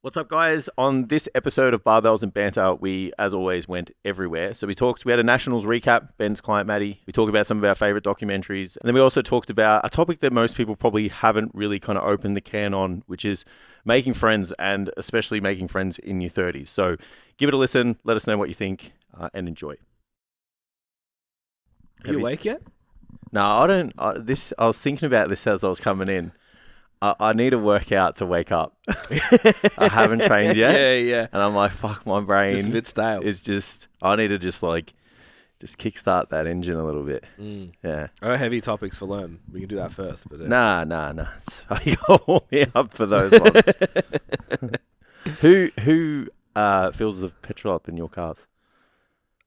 What's up, guys? On this episode of Barbells and Banter, we, as always, went everywhere. So we had a Nationals recap, Ben's client, Maddie. We talked about some of our favourite documentaries. And then we also talked about a topic that most people probably haven't really kind of opened the can on, which is making friends, and especially making friends in your 30s. So give it a listen. Let us know what you think and enjoy. Are you awake yet? No, I don't. I was thinking about this as I was coming in. I need to work out to wake up. I haven't trained yet. Yeah. And I'm like, fuck, my brain. Just a bit stale. I need to just kickstart that engine a little bit. Yeah. Oh, heavy topics for Lerm. We can do that first. But Nah. You got to warm me up for those ones. Who fills the petrol up in your cars?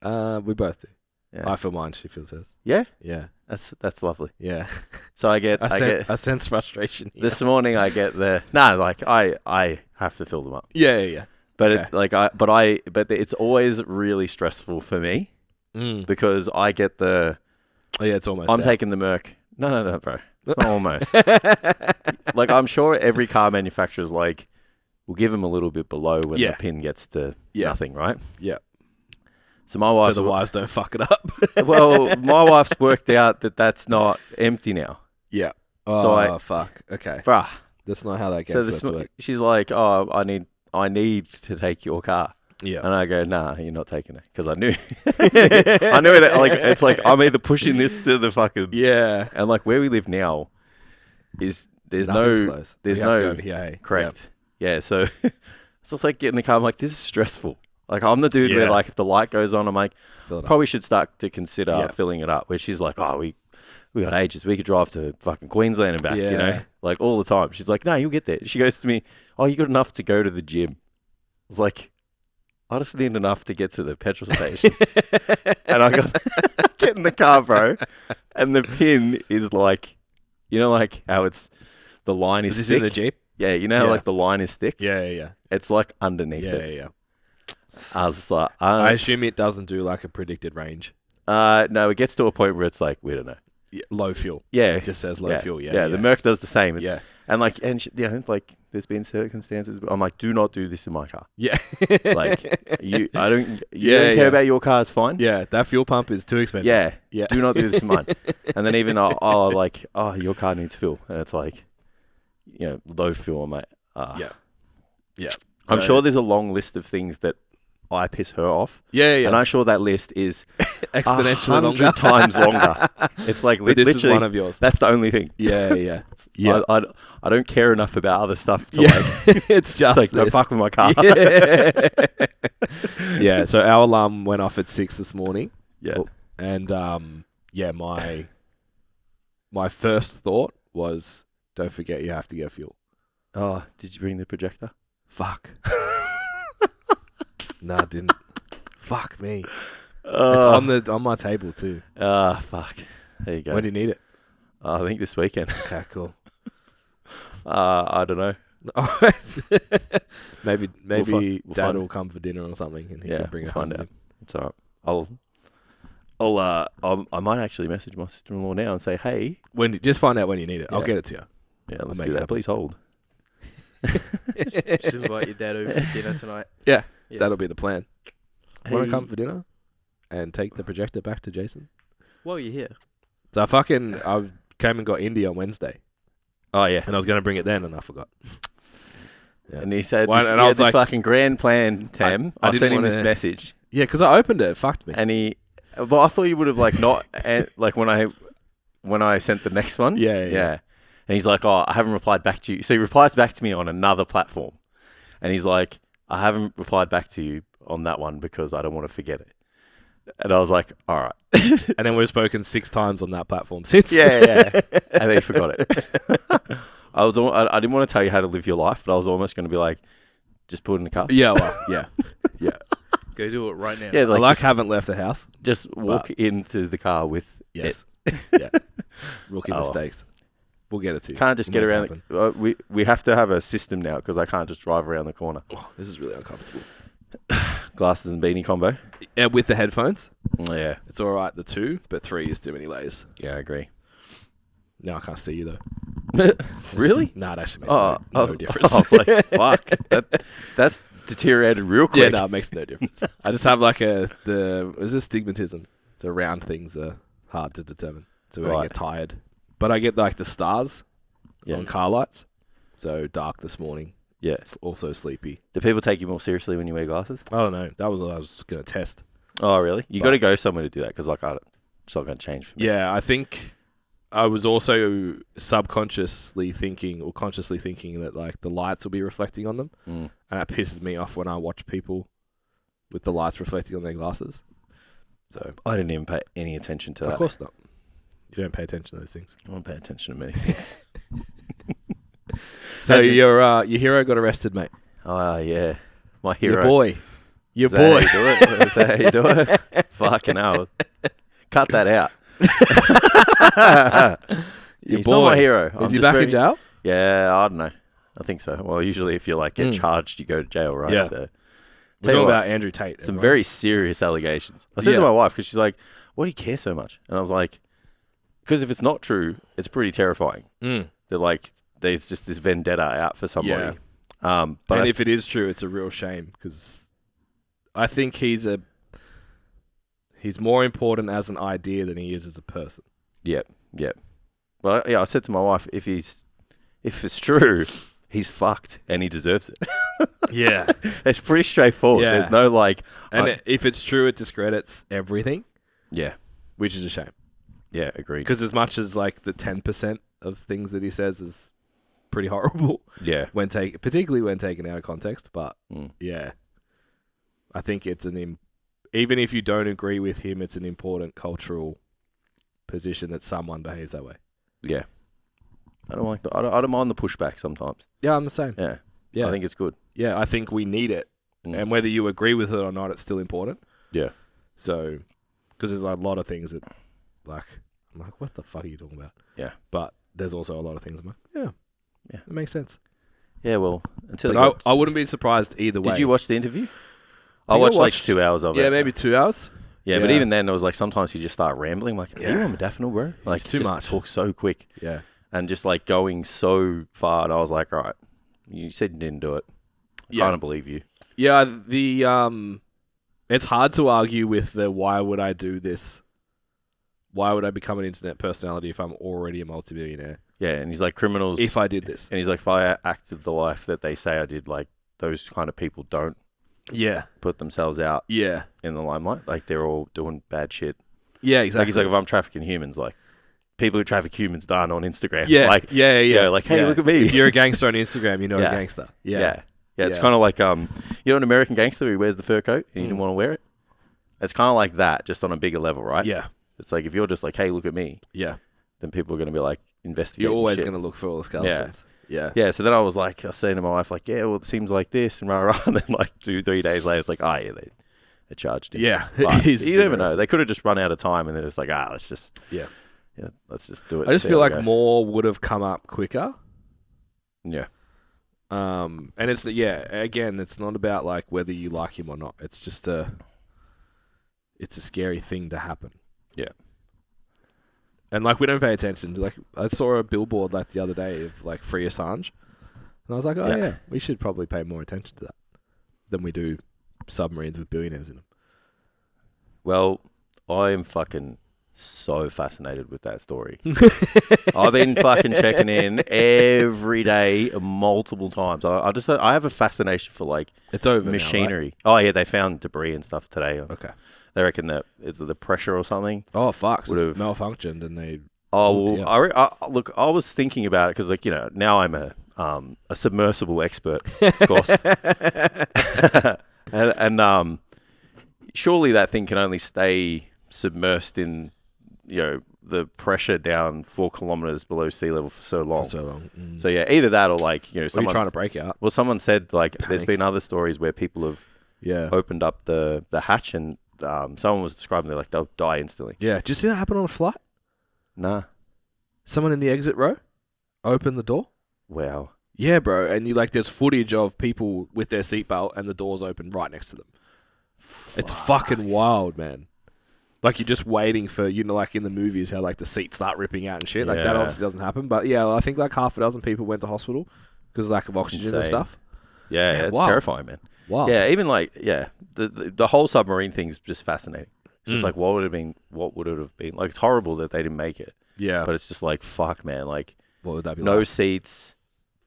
We both do. Yeah. I fill mine. She fills hers. Yeah? Yeah. That's lovely. Yeah. So I sense frustration here. This morning I get I have to fill them up. Yeah. But okay. But it's always really stressful for me because I get the. Oh yeah, it's almost. I'm taking the Merc. No, bro. It's not almost. Like, I'm sure every car manufacturer's like, we'll give them a little bit below when the pin gets to nothing, right? Yeah. So my wife. So the wives don't fuck it up. Well, my wife's worked out that that's not empty now. Yeah. Oh, fuck. Okay. Bruh. That's not how that gets to work. She's like, oh, I need to take your car. Yeah. And I go, nah, you're not taking it. Because I knew. I knew it. Like, it's like, I'm either pushing this to the fucking. Yeah. And like, where we live now there's Nothing's no. close. There's you have no. to go over here, hey? Correct. Yep. Yeah. So it's just like getting in the car. I'm like, this is stressful. Like, I'm the dude where, like, if the light goes on, I'm like, probably should start to consider filling it up. Where she's like, oh, we got ages. We could drive to fucking Queensland and back, you know? Like, all the time. She's like, no, you'll get there. She goes to me, oh, you got enough to go to the gym. I was like, I just need enough to get to the petrol station. And I get in the car, bro, and the pin is like, you know, like how the line is thick? Is this in the Jeep? Yeah, you know how, like, the line is thick? Yeah. It's, like, underneath it. Yeah. I was just like, I assume it doesn't do like a predicted range. No, it gets to a point where it's like, we don't know. Yeah, low fuel. Yeah. It just says low fuel. Yeah, the Merc does the same. Yeah. And like, there's been circumstances, I'm like, do not do this in my car. Yeah. Like, you don't care about your car, it's fine. Yeah, that fuel pump is too expensive. Yeah. Do not do this in mine. And then even, your car needs fuel. And it's like, you know, low fuel, mate. Yeah. I'm sure there's a long list of things that I piss her off. Yeah. And I'm sure that list is exponentially 100 times longer. It's like but this literally is one of yours. That's the only thing. Yeah. I don't care enough about other stuff to it's just like, don't fuck with my car. Yeah. So our alarm went off at 6 this morning. Yeah. And my first thought was, don't forget you have to get fuel. Oh, did you bring the projector? Fuck. No, I didn't. Fuck me. It's on my table too. Fuck. There you go. When do you need it? I think this weekend. Okay, cool. I don't know. All right. maybe we'll Dad will come for dinner or something, and he can bring it home. Find out. It's all right. I might actually message my sister-in-law now and say, hey. Just find out when you need it. Yeah. I'll get it to you. Yeah, let's do that. Please hold. Just invite your dad over for dinner tonight. Yeah. That'll be the plan. Hey. Want to come for dinner and take the projector back to Jason? While you're here. So I came and got Indy on Wednesday. Oh, yeah. And I was going to bring it then, and I forgot. Yeah. And he said, I was this like, fucking grand plan, Tam. I sent him this message. Yeah, because I opened it. It fucked me. And I thought you would have like not, like when I sent the next one. Yeah. And he's like, oh, I haven't replied back to you. So he replies back to me on another platform. And he's like, I haven't replied back to you on that one because I don't want to forget it. And I was like, all right. And then we've spoken 6 times on that platform since. Yeah. And then he forgot it. I didn't want to tell you how to live your life, but I was almost going to be like, just put it in the car. Yeah, well, yeah. Go do it right now. Yeah, I haven't left the house. Just walk into the car with it. Yeah. Rookie mistakes. We'll get it to you. Can't just get around. We have to have a system now because I can't just drive around the corner. Oh, this is really uncomfortable. Glasses and beanie combo. Yeah, with the headphones. Yeah. It's all right, the 2, but 3 is too many layers. Yeah, I agree. Now I can't see you though. Really? No, it actually makes no difference. I was like, fuck. That's deteriorated real quick. Yeah, no, it makes no difference. I just have like there's astigmatism. The round things are hard to determine. So I get tired. But I get like the stars on car lights. So dark this morning. Yeah. Also sleepy. Do people take you more seriously when you wear glasses? I don't know. That was what I was going to test. Oh, really? You got to go somewhere to do that because like it's not going to change for me. Yeah, I think I was also subconsciously thinking or consciously thinking that like the lights will be reflecting on them. And that pisses me off when I watch people with the lights reflecting on their glasses. So I didn't even pay any attention to that. Of course not. You don't pay attention to those things. I don't pay attention to many things. So your hero got arrested, mate. Oh, yeah. My hero. Your boy. Is that how you do it? Fucking hell. Cut that out. He's not my hero. Is he back in jail? Yeah, I don't know. I think so. Well, usually if you like get charged, you go to jail, right? Yeah. So, we're talking about Andrew Tate. Some very serious allegations. I said to my wife, because she's like, why do you care so much? And I was like, because if it's not true, it's pretty terrifying. They're like, there's just this vendetta out for somebody. Yeah. But if it is true, it's a real shame because I think he's more important as an idea than he is as a person. Yep. Well, yeah, I said to my wife, if it's true, he's fucked and he deserves it. Yeah. It's pretty straightforward. Yeah. There's no like... And if it's true, it discredits everything. Yeah. Which is a shame. Yeah, agreed. Because as much as like the 10% of things that he says is pretty horrible. Yeah. Particularly when taken out of context. But yeah, I think it's even if you don't agree with him, it's an important cultural position that someone behaves that way. Yeah. I don't mind the pushback sometimes. Yeah, I'm the same. Yeah. I think it's good. Yeah, I think we need it. And whether you agree with it or not, it's still important. Yeah. So, because there's like a lot of things that, like, I'm like, what the fuck are you talking about? Yeah. But there's also a lot of things I'm like, yeah, it makes sense. Yeah, well, I wouldn't be surprised either way. Did you watch the interview? I watched like 2 hours of it. Yeah, maybe 2 hours. Yeah, but even then, it was like sometimes you just start rambling. Like, are you on modafinil, bro? Like, it's too much. Talk so quick. Yeah. And just like going so far. And I was like, all right, you said you didn't do it. I kind of believe you. Yeah, it's hard to argue with the why would I do this? Why would I become an internet personality if I'm already a multimillionaire? Yeah, and he's like, criminals... If I did this. And he's like, if I acted the life that they say I did, like, those kind of people don't put themselves out in the limelight. Like, they're all doing bad shit. Yeah, exactly. Like, he's like, if I'm trafficking humans, like, people who traffic humans aren't on Instagram. Yeah, like, like, hey, look at me. If you're a gangster on Instagram, you're not a gangster. Yeah, it's kind of like, you know, an American gangster who wears the fur coat and you didn't want to wear it? It's kind of like that, just on a bigger level, right? Yeah. It's like, if you're just like, hey, look at me. Yeah. Then people are going to be like, investigating. You're always going to look for all the skeletons. Yeah. So then I was like, I was saying to my wife, like, yeah, well, it seems like this and rah. And then like 2-3 days later, it's like, oh, yeah, they charged him. Yeah. You never know. They could have just run out of time and then it's like, let's just. Yeah, let's just do it. I just feel like more would have come up quicker. Yeah. And it's again, it's not about like whether you like him or not. It's just it's a scary thing to happen. Yeah. And like we don't pay attention to, like, I saw a billboard like the other day of like free Assange, and I was like, we should probably pay more attention to that than we do submarines with billionaires in them. Well, I am fucking so fascinated with that story. I've been fucking checking in every day multiple times. I have a fascination for like it's over machinery. Now, right? Oh yeah, they found debris and stuff today. Okay. They reckon that it's the pressure or something. Oh fuck! Would have malfunctioned and they. Oh well, look, I was thinking about it because, like, you know, now I'm a submersible expert, of course, and surely that thing can only stay submersed in, you know, the pressure down 4 kilometers below sea level for so long. So yeah, either that or like, you know, someone trying to break out. Well, someone said like there's been other stories where people have opened up the hatch and. Someone was describing they'll die instantly. Yeah. Did you see that happen on a flight? Nah. Someone in the exit row opened the door. Wow. Yeah, bro. And there's footage of people with their seatbelt and the doors open right next to them. It's fucking wild, man. Like you're just waiting for, like in the movies how like the seats start ripping out and shit. Like that obviously doesn't happen. But yeah, I think like half a dozen people went to hospital because of lack of oxygen and stuff. Yeah, it's terrifying, man. Wow. Yeah, even like the whole submarine thing's just fascinating. It's just like what would it have been? Like it's horrible that they didn't make it. Yeah. But it's just like fuck, man. Like what would that be? No seats,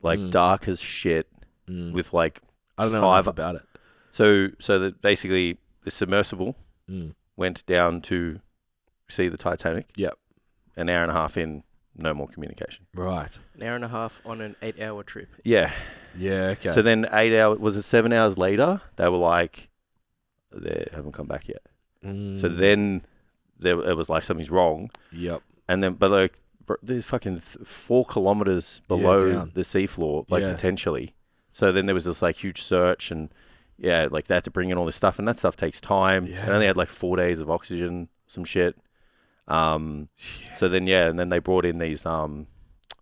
like dark as shit, with like I don't know enough about it. So that basically the submersible went down to see the Titanic. Yep. An hour and a half in, no more communication. Right. An hour and a half on an 8-hour trip. Yeah. Yeah, okay. So then 7 hours later, they were like, they haven't come back yet. So then it was like something's wrong. Yep. And then, but like, there's fucking 4 kilometers below the seafloor, like potentially. So then there was this like huge search and like they had to bring in all this stuff and that stuff takes time. Yeah. And only had like 4 days of oxygen, some shit. So then, and then they brought in these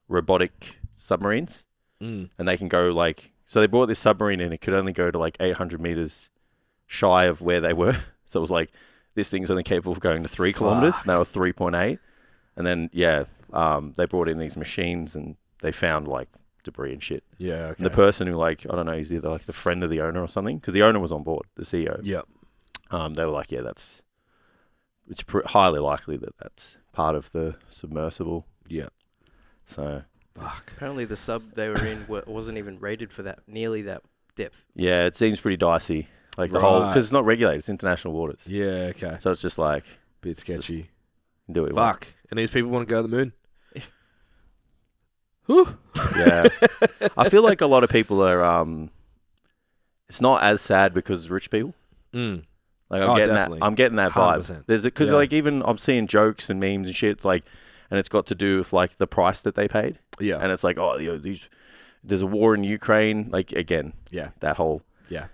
robotic submarines and they can go like, so they brought this submarine in, it could only go to like 800 meters shy of where they were. So it was like, this thing's only capable of going to 3 kilometers. And they were 3.8. And then, they brought in these machines and they found like debris and shit. Yeah, okay. And the person who like, I don't know, he's either like the friend of the owner or something, because the owner was on board, the CEO. Yep. They were like, it's highly likely that that's part of the submersible. Yeah. So. Fuck. Apparently the sub they were in wasn't even rated for nearly that depth. Yeah, it seems pretty dicey. Like the whole, because it's not regulated, it's international waters. Yeah, okay. So it's just like. Bit sketchy. Do it. Fuck. And these people want to go to the moon. Yeah. I feel like a lot of people are, it's not as sad because it's rich people. Like I'm getting that vibe. 100%. Because like even I'm seeing jokes and memes and shit. It's like, and it's got to do with like the price that they paid. Yeah. And it's like, there's a war in Ukraine. Like again, that whole. Yeah.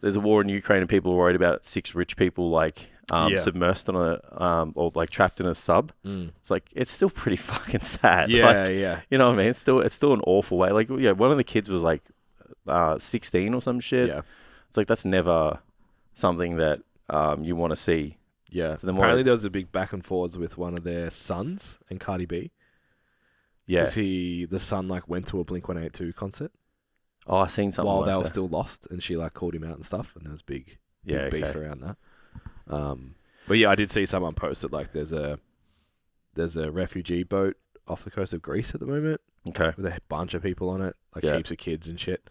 There's a war in Ukraine and people are worried about 6 rich people like submersed on a or like trapped in a sub. It's like it's still pretty fucking sad. Yeah, like, you know what I mean? It's still an awful way. Like one of the kids was like 16 or some shit. Yeah. It's like that's never something that you want to see. Yeah. So apparently there was a big back and forwards with one of their sons and Cardi B. Yeah. Because the son like went to a Blink-182 concert. Oh, I seen something while like they were still lost, and she like called him out and stuff, and there was big beef around that. But yeah, I did see someone post that like there's a refugee boat off the coast of Greece at the moment. Okay, with a bunch of people on it, like heaps of kids and shit.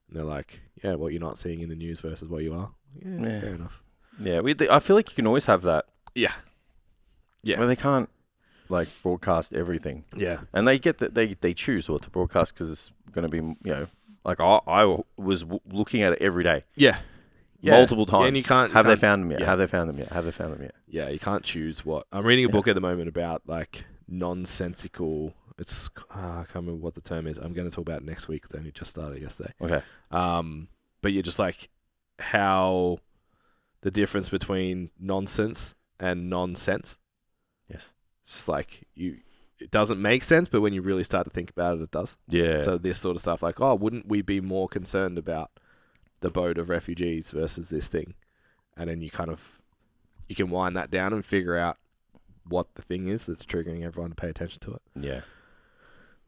And they're like, what you're not seeing in the news versus what you are. Yeah. Fair enough. Yeah, I feel like you can always have that. Yeah. Yeah. Well, they can't like broadcast everything. Yeah. And they get that they choose what to broadcast because it's going to be like I was looking at it every day. Yeah. Multiple times. Yeah, and you can't. Have they found them yet? Have they found them yet? Have they found them yet? Yeah, you can't choose what. I'm reading a book at the moment about like nonsensical. It's I can't remember what the term is. I'm going to talk about it next week. It only just started yesterday. Okay. But you're just like how the difference between nonsense and nonsense. Yes. It's just like it doesn't make sense, but when you really start to think about it, it does. Yeah. So this sort of stuff, like, wouldn't we be more concerned about the boat of refugees versus this thing? And then you can wind that down and figure out what the thing is that's triggering everyone to pay attention to it. Yeah.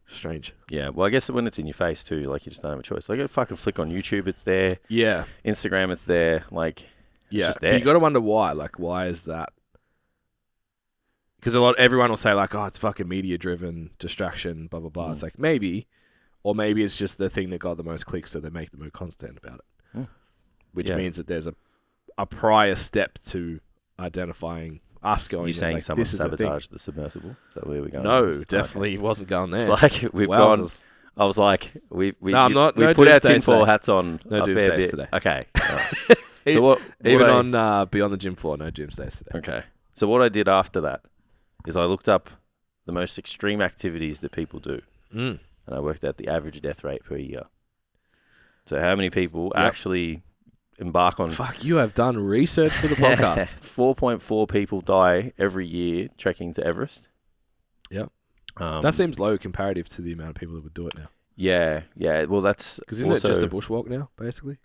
Strange. Yeah. Well, I guess when it's in your face too, like you just don't have a choice. Like, you fucking flick on YouTube, it's there. Yeah. Instagram, it's there. Like, it's just there. You got to wonder why. Like, why is that? Because everyone will say like, it's fucking media-driven distraction, blah, blah, blah. It's like, maybe, or maybe it's just the thing that got the most clicks, so they make the most content about it. Which means that there's a prior step to identifying us going. You saying like, someone sabotaged the submersible? Is that where we're going? No, definitely wasn't going there. It's like we've gone. I was like, we put our tinfoil hats on. No doomsdays today. Okay. Right. So what? On Beyond the Gym Floor, no doomsdays today. Okay. So what I did after that is I looked up the most extreme activities that people do, and I worked out the average death rate per year. So how many people actually embark on... Fuck, you have done research for the podcast. 4.4 people die every year trekking to Everest. Yep. That seems low comparative to the amount of people that would do it now. Yeah. Well, that's... Because isn't it just a bushwalk now, basically?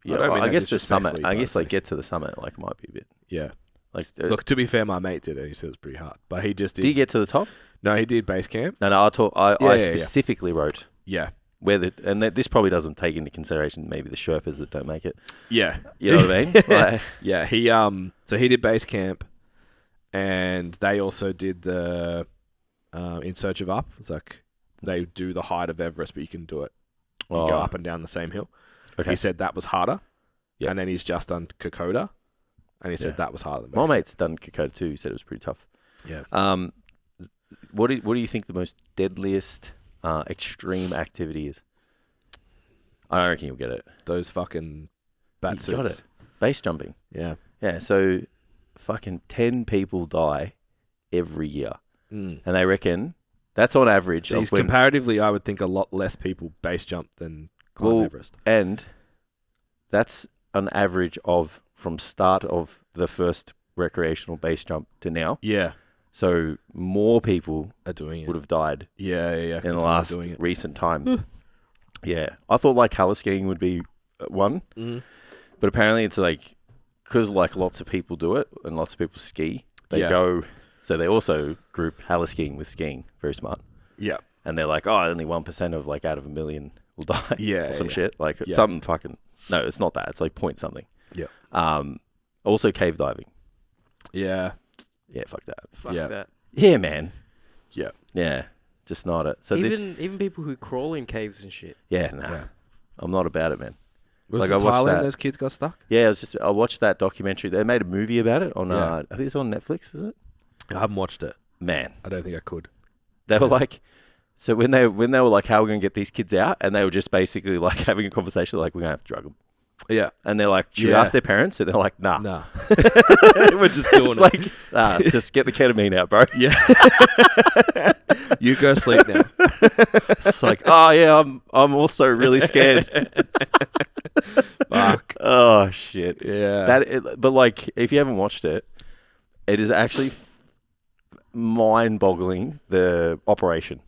Yeah, I guess the summit. I guess like get to the summit like might be a bit... Yeah. Like, Look, to be fair, my mate did it. He said it was pretty hard, but he just did. Did you get to the top? No, he did base camp. No. I specifically wrote. Yeah. This probably doesn't take into consideration maybe the Sherpas that don't make it. Yeah. You know what I mean? Like, yeah. So he did base camp, and they also did the In Search of Up. It's like they do the height of Everest, but you can do it. You go up and down the same hill. Okay. He said that was harder. Yeah. And then he's just done Kokoda, and he said that was harder than base my camp. mate's done Kokoda too. He said it was pretty tough. Yeah. What do you think the most deadliest extreme activity is? I don't reckon you'll get it. Those fucking bat suits. Got it. Base jumping. Yeah. Yeah, so fucking 10 people die every year. And they reckon that's on average. So comparatively, I would think a lot less people base jump than climb Everest. And that's an average of from start of the first recreational base jump to now. Yeah. So more people are doing it. Would have died. Yeah. In the last recent time. Yeah. I thought like heli skiing would be one. But apparently it's like, because like lots of people do it and lots of people ski, they go, so they also group heli skiing with skiing. Very smart. Yeah. And they're like, only 1% of like out of 1 million will die. Yeah. Or some shit. Like something fucking, no, it's not that. It's like point something. Yeah. Also cave diving. Yeah. Yeah, fuck that. Fuck that. Yeah, man. Yeah. Yeah. Just not it. So even people who crawl in caves and shit. Yeah, nah. Yeah. I'm not about it, man. Was it Thailand those kids got stuck? Yeah, I watched that documentary. They made a movie about it on I think it's on Netflix, is it? I haven't watched it. Man. I don't think I could. They were like, so when they were like, how are we going to get these kids out? And they were just basically like having a conversation like, we're going to have to drug them. Yeah. And they're like, should we ask their parents? And they're like, nah. Nah. We're just doing it. Like, just get the ketamine out, bro. Yeah. You go sleep now. It's like, oh yeah, I'm also really scared. Fuck. Oh shit. Yeah. But like, if you haven't watched it, it is actually mind-boggling, the operation.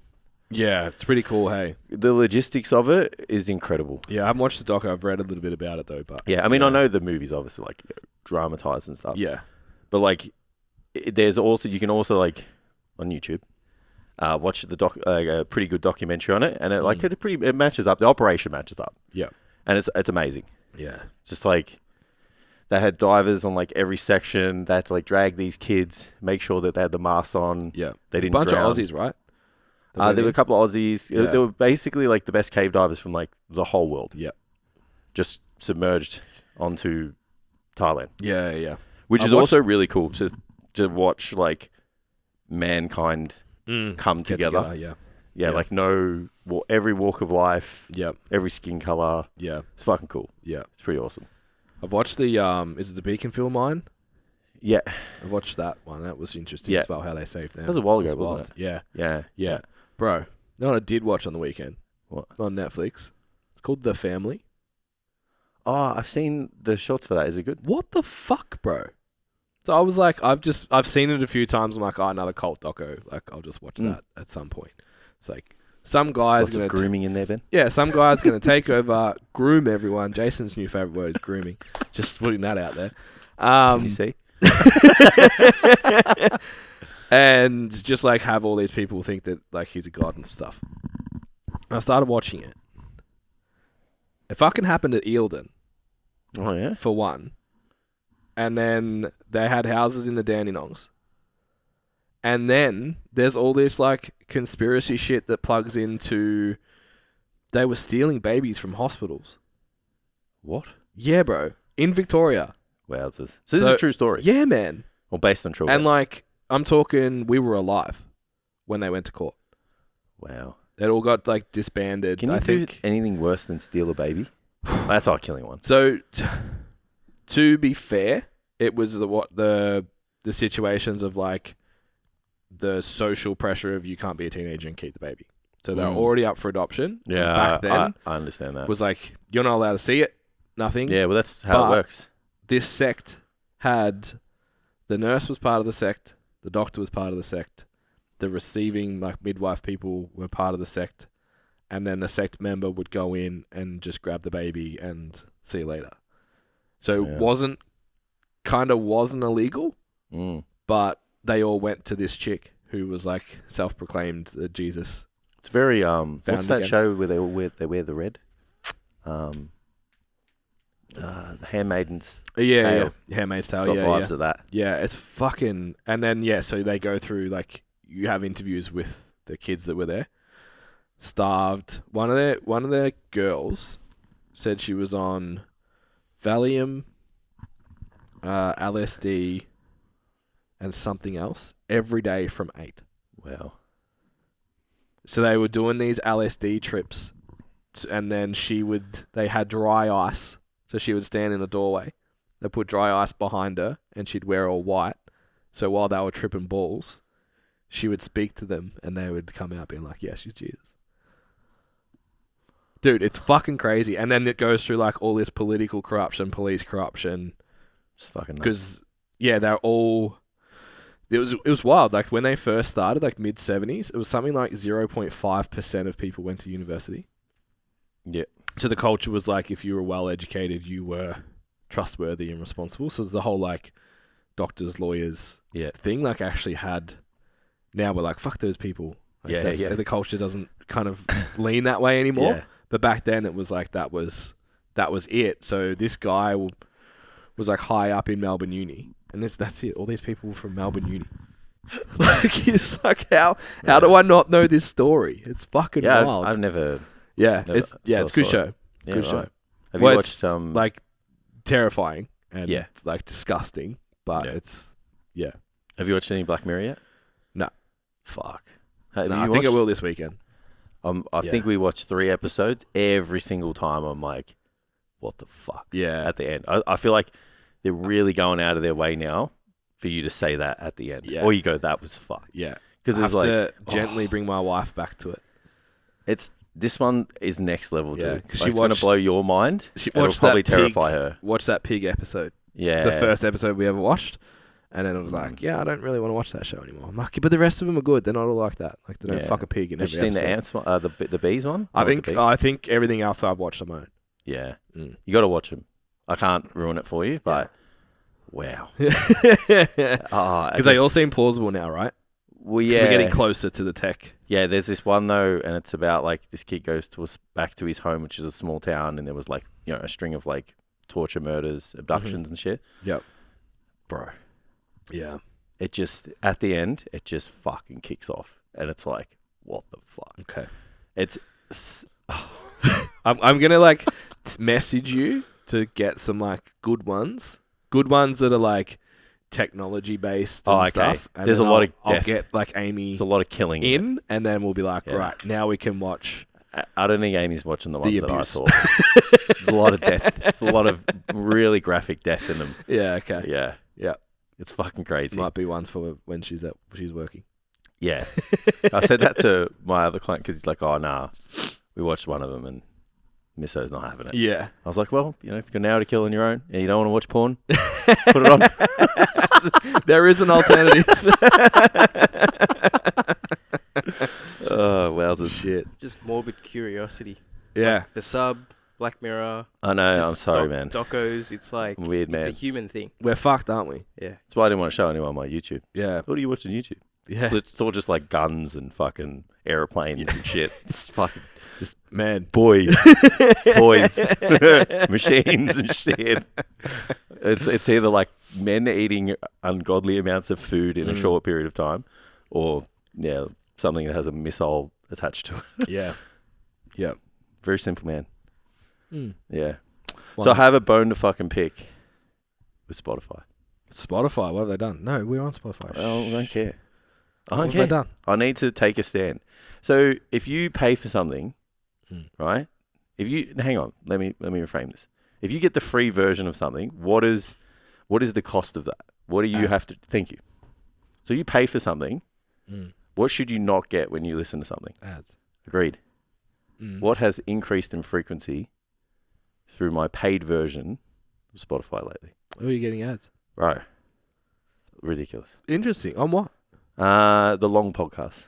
Yeah, it's pretty cool, hey. The logistics of it is incredible. Yeah, I haven't watched the doc. I've read a little bit about it, though. But yeah, I mean, I know the movie's obviously, like, dramatized and stuff. Yeah. But, like, there's also, you can also, like, on YouTube, watch the a pretty good documentary on it, and it, like, it matches up. The operation matches up. Yeah. And it's amazing. Yeah. It's just, like, they had divers on, like, every section. They had to, like, drag these kids, make sure that they had the masks on. Yeah. They didn't drown. A bunch of Aussies, right? There were a couple of Aussies. Yeah. They were basically like the best cave divers from like the whole world. Yeah. Just submerged onto Thailand. Yeah, yeah. Which is also really cool to watch like mankind come together. Yeah. Yeah, like every walk of life. Yeah. Every skin color. Yeah. It's fucking cool. Yeah. It's pretty awesome. I've watched the is it the Beaconfield mine? Yeah. I watched that one. That was interesting as well, how they saved them. That was a while ago, wasn't it? Yeah. Yeah. Yeah. Bro, you know what I did watch on the weekend? What? On Netflix. It's called The Family. Oh, I've seen the shots for that. Is it good? What the fuck, bro? So I was like, I've seen it a few times. I'm like, another cult doco. Like, I'll just watch that at some point. It's like, some guy's going to... grooming in there, Ben? Yeah, some guy's going to take over, groom everyone. Jason's new favourite word is grooming. Just putting that out there. Can you see? And just like have all these people think that like he's a god and stuff. And I started watching it. It fucking happened at Eildon. Oh yeah? For one. And then they had houses in the Dandenongs. And then there's all this like conspiracy shit that plugs into they were stealing babies from hospitals. What? Yeah, bro. In Victoria. Wowzers. So this is a true story? Yeah, man. Or based on true events? And like, I'm talking, we were alive when they went to court. Wow. It all got like disbanded. Can you do anything worse than steal a baby? That's our killing one. So, to be fair, it was the situations of like the social pressure of you can't be a teenager and keep the baby. So they're already up for adoption. Yeah, back then I understand that. Was like you're not allowed to see it. Nothing. Yeah, well that's how it works. This sect had the nurse was part of the sect, the doctor was part of the sect, the receiving like midwife people were part of the sect, and then the sect member would go in and just grab the baby and see you later. So it wasn't illegal, but they all went to this chick who was like self-proclaimed the Jesus. It's very what's that show where they all wear the red? The Handmaid's Tale. Handmaid's Tale. It's got vibes of that. Yeah, it's fucking. And then so they go through like you have interviews with the kids that were there. Starved. One of their girls said she was on Valium, LSD, and something else every day from 8. Wow. So they were doing these LSD trips, and then they had dry ice. So she would stand in a doorway. They put dry ice behind her, and she'd wear all white. So while they were tripping balls, she would speak to them, and they would come out being like, "Yeah, she's Jesus." Dude, it's fucking crazy. And then it goes through like all this political corruption, police corruption. It's fucking nuts. Because they're all. It was wild. Like when they first started, like mid-70s, it was something like 0.5% of people went to university. Yeah. So the culture was like, if you were well educated, you were trustworthy and responsible. So it was the whole like doctors, lawyers thing. Like actually had. Now we're like, fuck those people. Like the culture doesn't kind of lean that way anymore. Yeah. But back then it was like that was it. So this guy was like high up in Melbourne Uni, and that's it. All these people were from Melbourne Uni. Like it's like how do I not know this story? It's fucking wild. I've never. It's a good show. Yeah, good show. Have you watched some like terrifying and it's like disgusting, but it's Have you watched any Black Mirror yet? No. Fuck. I think I will this weekend. I think we watched 3 episodes. Every single time I'm like, what the fuck? Yeah. At the end. I feel like they're really going out of their way now for you to say that at the end. Yeah. Or you go, that was fucked. Yeah. Because it's like to gently bring my wife back to it. This one is next level, dude. Yeah, it's going to blow your mind. It'll probably terrify her. Watch that pig episode. Yeah. It's the first episode we ever watched. And then it was like, I don't really want to watch that show anymore. I'm like, but the rest of them are good. They're not all like that. Like they don't fuck a pig in every episode. Have you seen the ants one, the bees one? I think everything else I've watched on my own. Yeah. You got to watch them. I can't ruin it for you, but wow. Because they all seem plausible now, right? Well, yeah. We're getting closer to the tech. Yeah, there's this one though, and it's about like this kid goes back to his home, which is a small town, and there was like a string of like torture, murders, abductions, and shit. Yep, bro. Yeah, it just at the end, it just fucking kicks off, and it's like, what the fuck? Okay, it's. I'm gonna like message you to get some like good ones that are like technology based and stuff. And there's a lot of death. I'll get like Amy. There's a lot of killing in, and then we'll be like, right, now we can watch. I don't think Amy's watching the ones that I saw. There's a lot of death. There's a lot of really graphic death in them. Yeah. Okay. Yeah. It's fucking crazy. Might be one for when she's working. Yeah. I said that to my other client because he's like, oh, nah. We watched one of them and Misso's not having it. Yeah. I was like, well, if you're now to kill on your own and you don't want to watch porn, put it on. There is an alternative. Oh, wowzers. Shit. Just morbid curiosity. Yeah. Like the Sub, Black Mirror. I know. I'm sorry, man. Docos. It's like weird, man. It's a human thing. We're fucked, aren't we? Yeah. That's why I didn't want to show anyone my YouTube. Yeah. What do you watch on YouTube? Yeah. It's all just like guns and fucking airplanes and shit. It's fucking just boys, toys, machines and shit. It's either like men eating ungodly amounts of food in a short period of time, or something that has a missile attached to it. Yeah. Very simple, man. Yeah. Wonderful. So I have a bone to fucking pick with Spotify. Spotify, what have they done? No, we're on Spotify. I don't care. What have they done? I need to take a stand. So if you pay for something, right? Hang on, let me reframe this. If you get the free version of something, what is the cost of that? What do you have to? Thank you. So you pay for something. What should you not get when you listen to something? Ads. Agreed. What has increased in frequency through my paid version of Spotify lately? Oh, you're getting ads. Right. Ridiculous. Interesting. On what? The long podcast.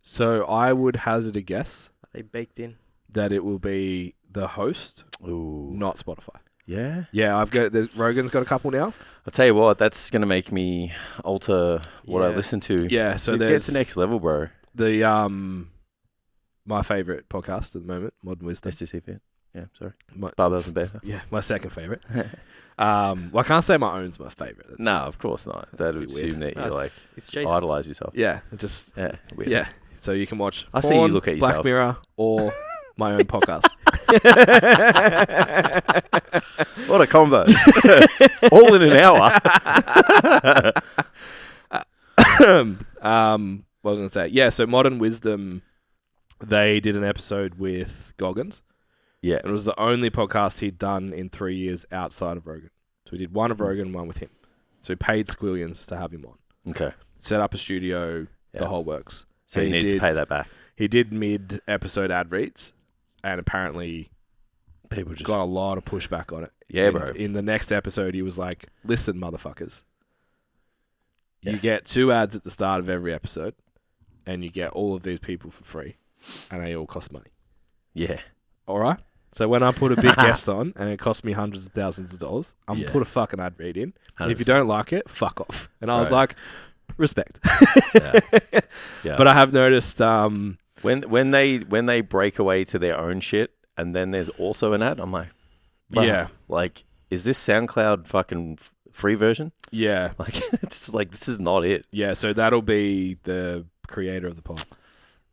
So I would hazard a guess. Are they baked in? That it will be the host, Ooh. not Spotify. Yeah? Yeah, Rogan's got a couple now. I'll tell you what, that's going to make me alter what I listen to. Yeah, so it gets the next level, bro. The my favourite podcast at the moment, Modern Wisdom. STCfit. Yeah, sorry. Barbells and Better. Yeah, my second favourite. Well, I can't say my own's my favourite. No, of course not. That would assume that you like idolise yourself. Yeah, weird. Yeah. So you can watch I see you look at yourself. Black Mirror, or my own podcast. What a combo. All in an hour. What was I going to say? Yeah, so Modern Wisdom, they did an episode with Goggins. Yeah. And it was the only podcast he'd done in 3 years outside of Rogan. So we did one of Rogan and one with him. So he paid squillions to have him on. Okay. Set up a studio, the whole works. So he needs to pay that back. He did mid-episode ad reads, and apparently people just got a lot of pushback on it. Yeah, bro. In the next episode, he was like, listen, motherfuckers. You get 2 ads at the start of every episode, and you get all of these people for free, and they all cost money. Yeah. All right? So when I put a big guest on, and it costs me hundreds of thousands of dollars, I'm going to put a fucking ad read in. And if you don't like it, fuck off. And I was like, respect. Yeah. But I have noticed... When they break away to their own shit, and then there's also an ad, I'm like... Yeah. Like, is this SoundCloud fucking free version? Yeah. Like, it's like, this is not it. Yeah, so that'll be the creator of the pod.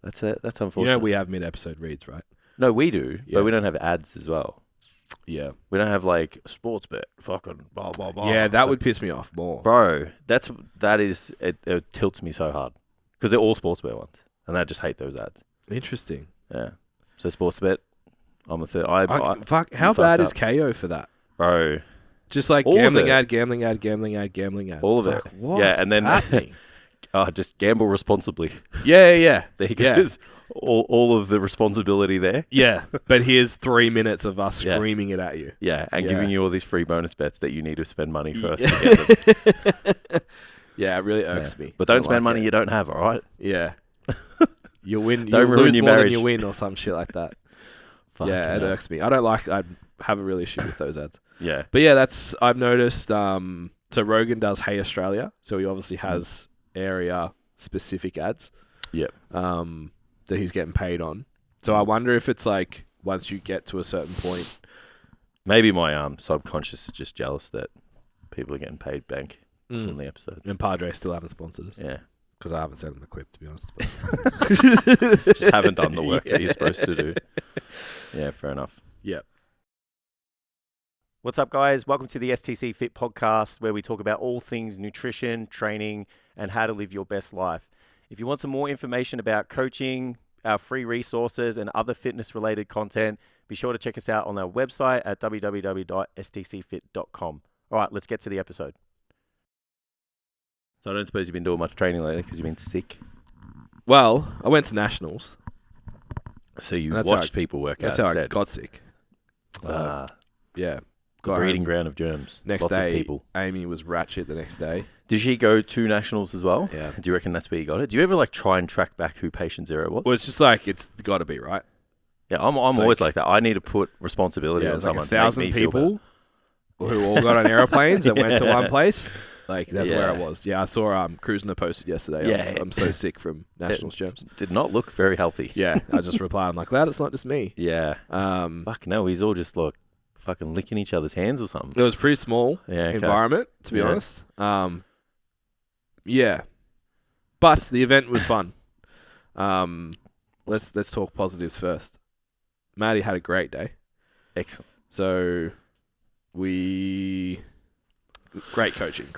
That's it. That's unfortunate. You know we have mid-episode reads, right? No, we do, but we don't have ads as well. Yeah. We don't have, like, sports bet, fucking blah, blah, blah. Yeah, that would piss me off more. Bro, it tilts me so hard. Because they're all sports bet ones. And I just hate those ads. Interesting. Yeah. So sports bet, I'm a third. Fuck, how bad is KO for that? Bro. Just like gambling ad. All of it. like, what? Yeah, and then happening? Just gamble responsibly. Yeah. There you go. All of the responsibility there. Yeah, but here's 3 minutes of us screaming it at you. Yeah, and giving you all these free bonus bets that you need to spend money first to get them. Yeah, it really irks me. But don't spend money you don't have, all right? Yeah. You win. Don't you ruin lose your more marriage. Than you win or some shit like that. Yeah, it irks me. I have a real issue with those ads. Yeah. But yeah, I've noticed, so Rogan does Hey Australia, so he obviously has area specific ads. Yep. That he's getting paid on. So I wonder if it's like once you get to a certain point. Maybe my subconscious is just jealous that people are getting paid bank on the episodes. And Padre still haven't sponsored us. Yeah. Because I haven't sent him the clip, to be honest. Just haven't done the work that you're supposed to do. Yeah, fair enough. Yep. What's up, guys? Welcome to the STCfit podcast, where we talk about all things nutrition, training, and how to live your best life. If you want some more information about coaching, our free resources, and other fitness-related content, be sure to check us out on our website at www.stcfit.com. All right, let's get to the episode. So I don't suppose you've been doing much training lately because you've been sick? Well, I went to Nationals. So you watched people work out instead. That's how I instead? got sick. So, yeah. The breeding ground of germs. Next Lots day, of people. Amy was ratchet the next day. Did she go to Nationals as well? Yeah. Do you reckon that's where you got it? Do you ever try and track back who patient zero was? Well, it's just like, it's got to be, right? Yeah, I'm always like that. I need to put responsibility on someone. Like 1,000 people who all got on airplanes and went to one place. Like, that's where I was. Yeah, I saw Cruisner posted yesterday. Yeah. I'm so sick from Nationals germs. Did not look very healthy. Yeah, I just replied. I'm like, glad it's not just me. Yeah. Fuck no, he's all just fucking licking each other's hands or something. It was a pretty small environment, to be honest. Yeah. But the event was fun. Let's talk positives first. Maddie had a great day. Excellent. So great coaching, to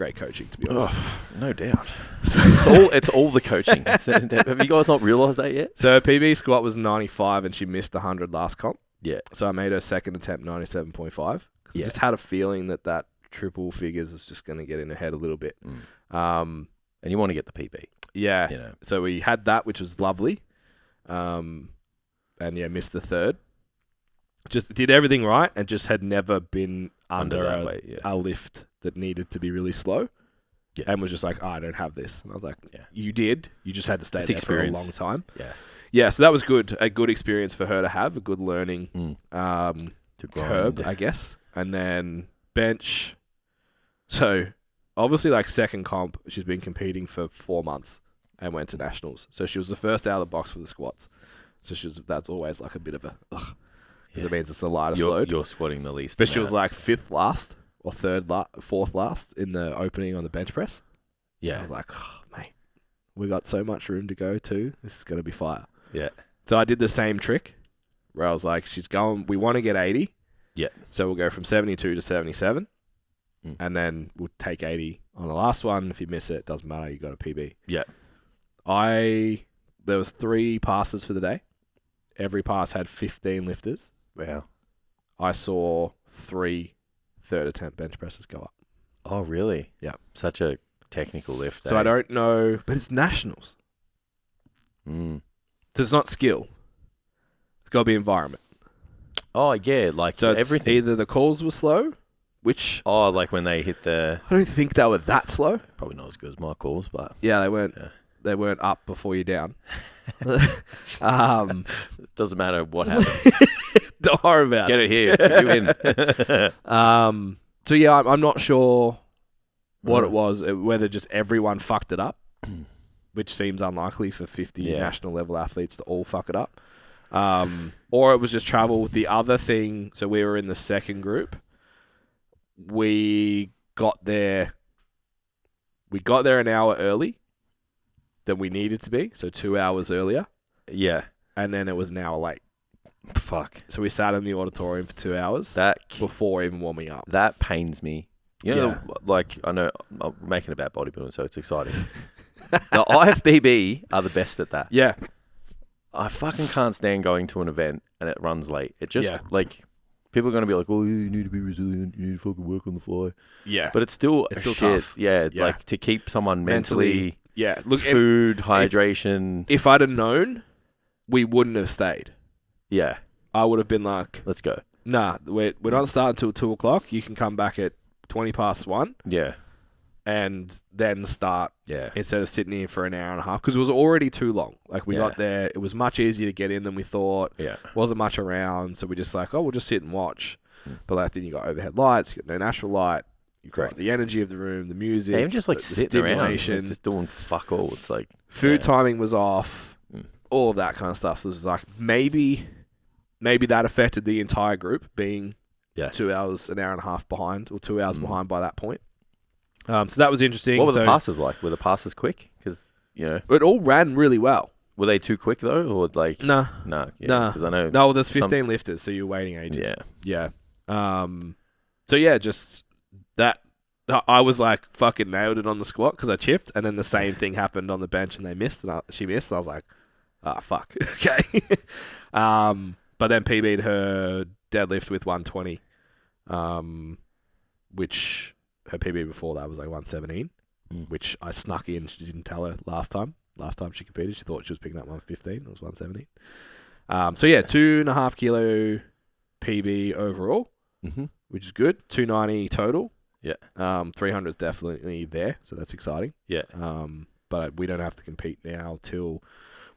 be honest. Oh, no doubt. It's all the coaching. Have you guys not realised that yet? So her PB squat was 95 and she missed 100 last comp. Yeah. So I made her second attempt 97.5. I just had a feeling that triple figures was just going to get in her head a little bit. And you want to get the PB. Yeah. You know. So we had that, which was lovely. And missed the third. Just did everything right and just had never been under a lift that needed to be really slow. Yeah. And was just like, I don't have this. And I was like, you did. You just had to stay there for a long time. Yeah. Yeah, so that was good. A good experience for her to have, a good learning curve, I guess. And then bench. So obviously, like second comp, she's been competing for 4 months and went to nationals. So she was the first out of the box for the squats. So that's always like a bit of a ugh, because it means it's the lightest load. You're squatting the least. But she was like 5th last or 4th last in the opening on the bench press. Yeah. I was like, oh, mate, we got so much room to go too. This is going to be fire. Yeah. So I did the same trick where I was like, we want to get 80. Yeah. So we'll go from 72 to 77. And then we'll take 80 on the last one. If you miss it, doesn't matter. You got a PB. Yeah. There was 3 passes for the day. Every pass had 15 lifters. Wow. I saw 3 third attempt bench presses go up. Oh, really? Yeah. Such a technical lift. So I don't know, but it's nationals. So it's not skill. It's got to be environment. Oh, yeah. Like, so everything. Either the calls were slow, which... Oh, like when they hit the... I don't think they were that slow. Probably not as good as my calls, but... Yeah, they weren't. Yeah. They weren't up before you're down. Doesn't matter what happens. Don't worry about it. Get it here. You win. So, yeah, I'm not sure what it was, whether just everyone fucked it up, which seems unlikely for 50 national level athletes to all fuck it up. Or it was just travel. The other thing, so we were in the second group. We got there an hour early than we needed to be, so 2 hours earlier. Yeah. And then it was an hour late. Fuck. So we sat in the auditorium for 2 hours before even warming up. That pains me. You know, like, I know I'm making about bodybuilding, so it's exciting. The IFBB are the best at that. Yeah. I fucking can't stand going to an event and it runs late. It just, like... People are going to be like, oh, you need to be resilient. You need to fucking work on the fly. Yeah. But it's still tough. Yeah, like to keep someone mentally Look, food, hydration. If I'd have known, we wouldn't have stayed. Yeah. I would have been like... Let's go. Nah, we're not starting until 2 o'clock. You can come back at 20 past 1. Yeah. And then start instead of sitting here for an hour and a half. Because it was already too long. Like, we got there. It was much easier to get in than we thought. Yeah. Wasn't much around. So we just like, we'll just sit and watch. But like, then you got overhead lights. You got no natural light. You got the energy of the room, the music. Even just like sitting around. Just doing fuck all. It's like... Food timing was off. All of that kind of stuff. So it was like, maybe that affected the entire group being 2 hours, an hour and a half behind. Or 2 hours behind by that point. So that was interesting. What were the passes like? Were the passes quick? Because, you know... It all ran really well. Were they too quick, though? Or like... Nah. Because I know... No, there's 15 lifters, so you're waiting ages. Yeah. So, yeah, just that... I was like, fucking nailed it on the squat because I chipped, and then the same thing happened on the bench, and they missed, and she missed, and I was like, fuck. Okay. But then PB'd her deadlift with 120, which... Her PB before that was like 117, which I snuck in. She didn't tell her last time. Last time she competed, she thought she was picking up 115. It was 117. So yeah, 2.5 kilo PB overall, which is good. 290 total. Yeah. 300 is definitely there, so that's exciting. Yeah. But we don't have to compete now till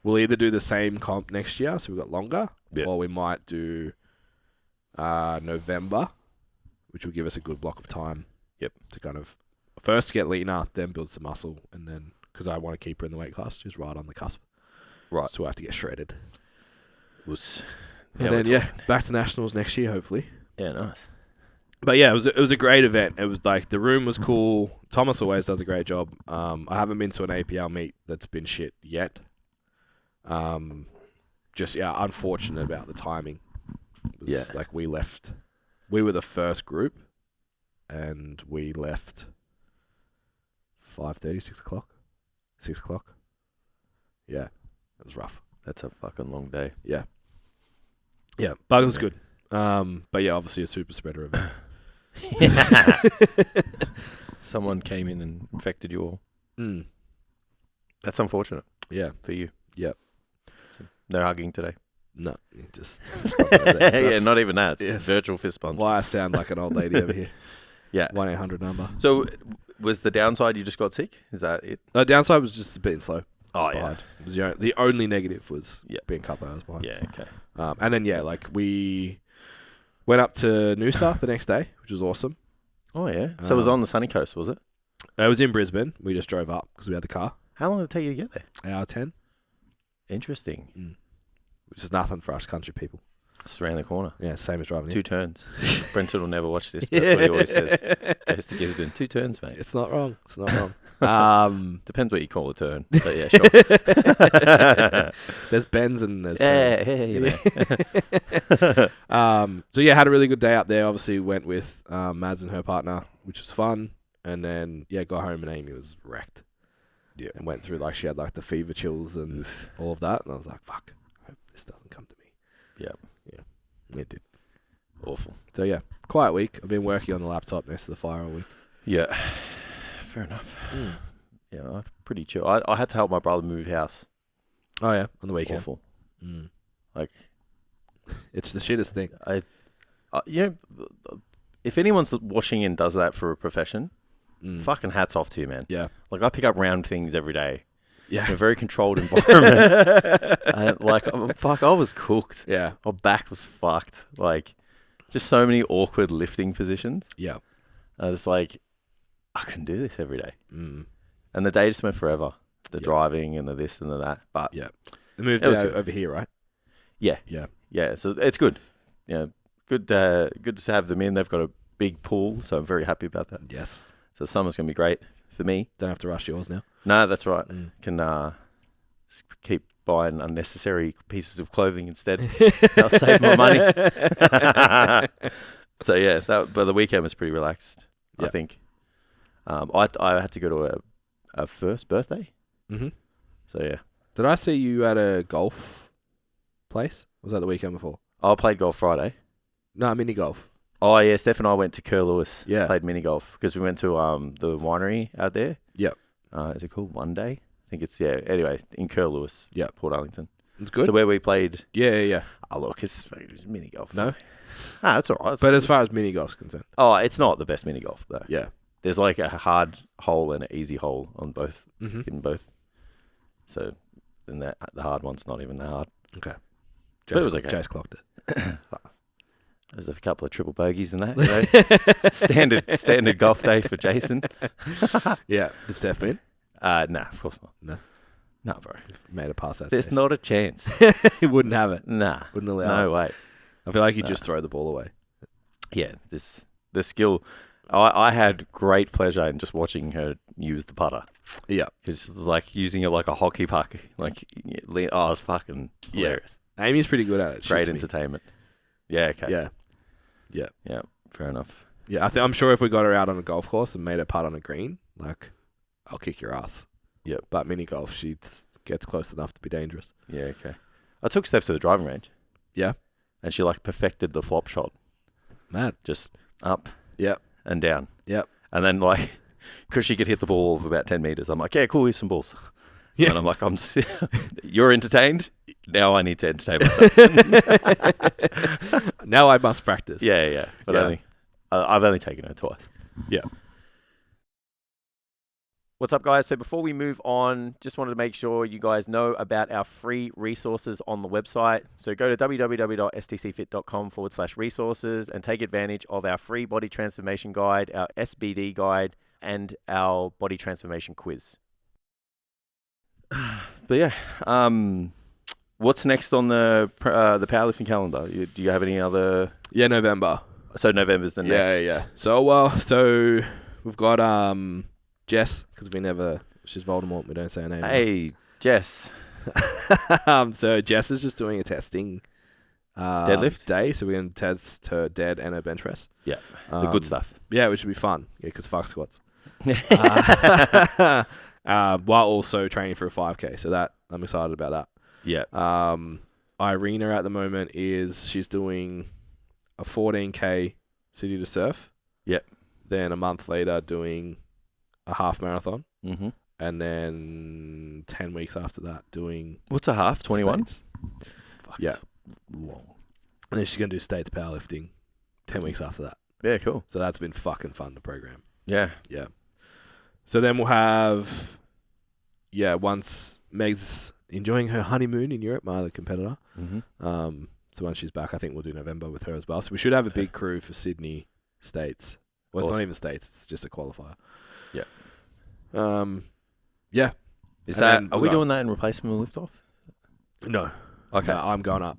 we'll either do the same comp next year, so we've got longer, or we might do November, which will give us a good block of time. To kind of first get leaner, then build some muscle, and then because I want to keep her in the weight class, just right on the cusp. Right. So I have to get shredded. And then back to nationals next year, hopefully. Yeah, nice. But yeah, it was a great event. It was like the room was cool. Thomas always does a great job. I haven't been to an APL meet that's been shit yet. Unfortunate about the timing. It was like we were the first group. And we left 5:30, 6 o'clock. 6 o'clock. Yeah, it was rough. That's a fucking long day. Yeah. Yeah, but it was good. But yeah, obviously a super spreader event. Someone came in and infected you all. That's unfortunate. Yeah. For you. Yep. No hugging today. No, just... not even that. It's virtual fist bumps. Why I sound like an old lady over here. Yeah. 1-800 number. So, was the downside you just got sick? Is that it? The downside was just being slow. Oh, yeah. It was the only negative was being a couple hours behind. Yeah, okay. And then, like, we Went up to Noosa the next day, which was awesome. Oh, yeah. So it was on the sunny coast, was it? It was in Brisbane. We just drove up because we had the car. How long did it take you to get there? Hour 10. Interesting. Which is nothing for us country people. It's around the corner. Yeah, same as driving 2 turns. Brenton will never watch this, but that's what he always says. Goes to Gisborne. 2 turns, mate. It's not wrong. It's not wrong. Depends what you call a turn. But yeah, sure. There's bends and there's turns. Yeah, you know. So yeah, had a really good day up there. Obviously went with Mads and her partner, which was fun. And then, got home and Amy was wrecked. Yeah. And went through, she had, the fever chills and all of that. And I was like, fuck, I hope this doesn't come to me. Yeah. It did. Awful. So, yeah, quiet week. I've been working on the laptop next to the fire all week. Yeah. Fair enough. Yeah, pretty chill. I had to help my brother move house. Oh, yeah, on the weekend. Awful. It's the shittest thing. If anyone's watching and does that for a profession, fucking hats off to you, man. Yeah. I pick up round things every day. Yeah. In a very controlled environment. I was cooked. Yeah. My back was fucked. Just so many awkward lifting positions. Yeah. I was like, I couldn't do this every day. And the day just went forever. The driving and the this and the that. But yeah. They moved over here, right? Yeah. Yeah. Yeah. So it's good. Yeah. Good to have them in. They've got a big pool, so I'm very happy about that. Yes. So summer's going to be great for me. Don't have to rush yours now. No, that's right. Can keep buying unnecessary pieces of clothing instead. That'll save my money. So yeah, but the weekend was pretty relaxed. I think. I had to go to a first birthday. Mm-hmm. So yeah. Did I see you at a golf place? Or was that the weekend before? I played golf Friday. No, mini golf. Oh yeah, Steph and I went to Kerr Lewis. Yeah. Played mini golf because we went to the winery out there. Yep. Is it called One Day? I think it's Anyway, in Kerr Lewis. Yeah. Port Arlington. It's good. So where we played. Yeah. Oh look, it's mini golf. No. That's all right. But as far as mini golf's concerned. Oh, it's not the best mini golf though. Yeah. There's a hard hole and an easy hole on both. Mm-hmm. In both. So, then the hard one's not even that hard. Okay. But it was okay. Jace clocked it. There's a couple of triple bogeys in that. Standard golf day for Jason. Yeah. Did Steph win? Nah, of course not. No, bro. Made a pass that There's not a chance. He wouldn't have it. Nah. Wouldn't allow it. No way. I feel like he'd just throw the ball away. Yeah, the skill. I had great pleasure in just watching her use the putter. Yeah. Because it's using it like a hockey puck. It's fucking hilarious. Amy's pretty good at it. Great entertainment. Yeah, okay. Yeah. Yeah, fair enough. Yeah, I'm sure if we got her out on a golf course and made her putt on a green, I'll kick your ass. Yep. But mini golf, she gets close enough to be dangerous. Yeah, okay. I took Steph to the driving range. Yeah. And she perfected the flop shot. Mad. Just up. Yep. And down. Yep. And then because she could hit the ball of about 10 meters, I'm like, yeah, cool, here's some balls. Yeah. And I'm like, you're entertained. Now I need to entertain myself. Now I must practice. Yeah. But I've only taken her twice. Yeah. What's up, guys? So before we move on, just wanted to make sure you guys know about our free resources on the website. So go to www.stcfit.com/resources and take advantage of our free body transformation guide, our SBD guide, and our body transformation quiz. But yeah, what's next on the powerlifting calendar? Do you have any other? Yeah, November. So November's the next. Yeah. So we've got Jess, because she's Voldemort. We don't say her name. Hey, Jess. So Jess is just doing a testing deadlift day, so we're going to test her dead and her bench press. Yeah, the good stuff. Yeah, which would be fun. Yeah, because fuck squats. While also training for a 5K, so that I'm excited about that. Yeah. Irina at the moment she's doing a 14K city to surf. Yep. Then a month later doing a half marathon. Mm-hmm. And then 10 weeks after that doing... What's a half? 21? Yeah. Long. And then she's going to do States powerlifting 10 weeks after that. Yeah, cool. So that's been fucking fun to program. Yeah. Yeah. So then we'll have... Yeah, once Meg's enjoying her honeymoon in Europe, my other competitor. Mm-hmm. So once she's back, I think we'll do November with her as well. So we should have a big crew for Sydney States. Well, it's not even States. It's just a qualifier. Yeah. Yeah. Are we doing that in replacement with liftoff? No. Okay. No, I'm going up.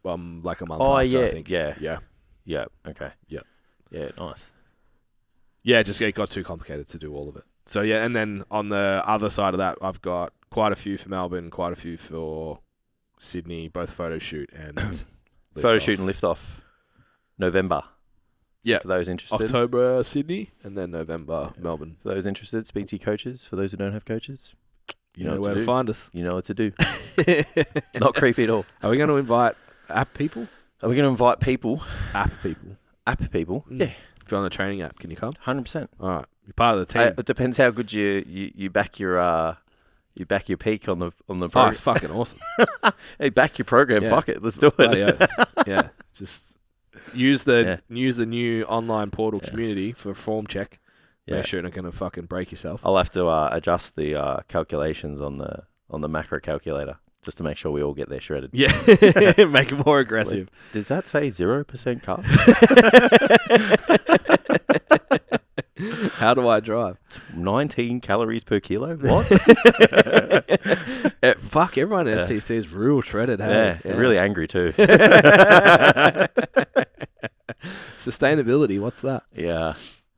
Like a month after, I think. Yeah. Yeah. Yeah. Okay. Yeah. Yeah. Nice. Yeah, it got too complicated to do all of it. So yeah, and then on the other side of that, I've got quite a few for Melbourne, quite a few for Sydney, both photo shoot and photo shoot and liftoff. November. Yeah. For those interested. October Sydney, and then November Melbourne. For those interested, speak to your coaches. For those who don't have coaches, you know where to find us. You know what to do. Not creepy at all. Are we going to invite app people? Are we going to invite people? App people. App people? Mm. Yeah. If you're on the training app, can you come? 100%. All right. You're part of the team. It depends how good you back your peak on the program. Oh, it's fucking awesome. Hey, back your program. Yeah. Fuck it. Let's do it. Yeah. Just use the new online portal community for form check. Yeah. Make sure you're not going to fucking break yourself. I'll have to adjust the calculations on the macro calculator just to make sure we all get there shredded. Yeah. Make it more aggressive. Wait, does that say 0% carb? How do I drive? It's 19 calories per kilo? What? Fuck, everyone at STC is real shredded. Hey? Yeah, really angry too. Sustainability, what's that? Yeah.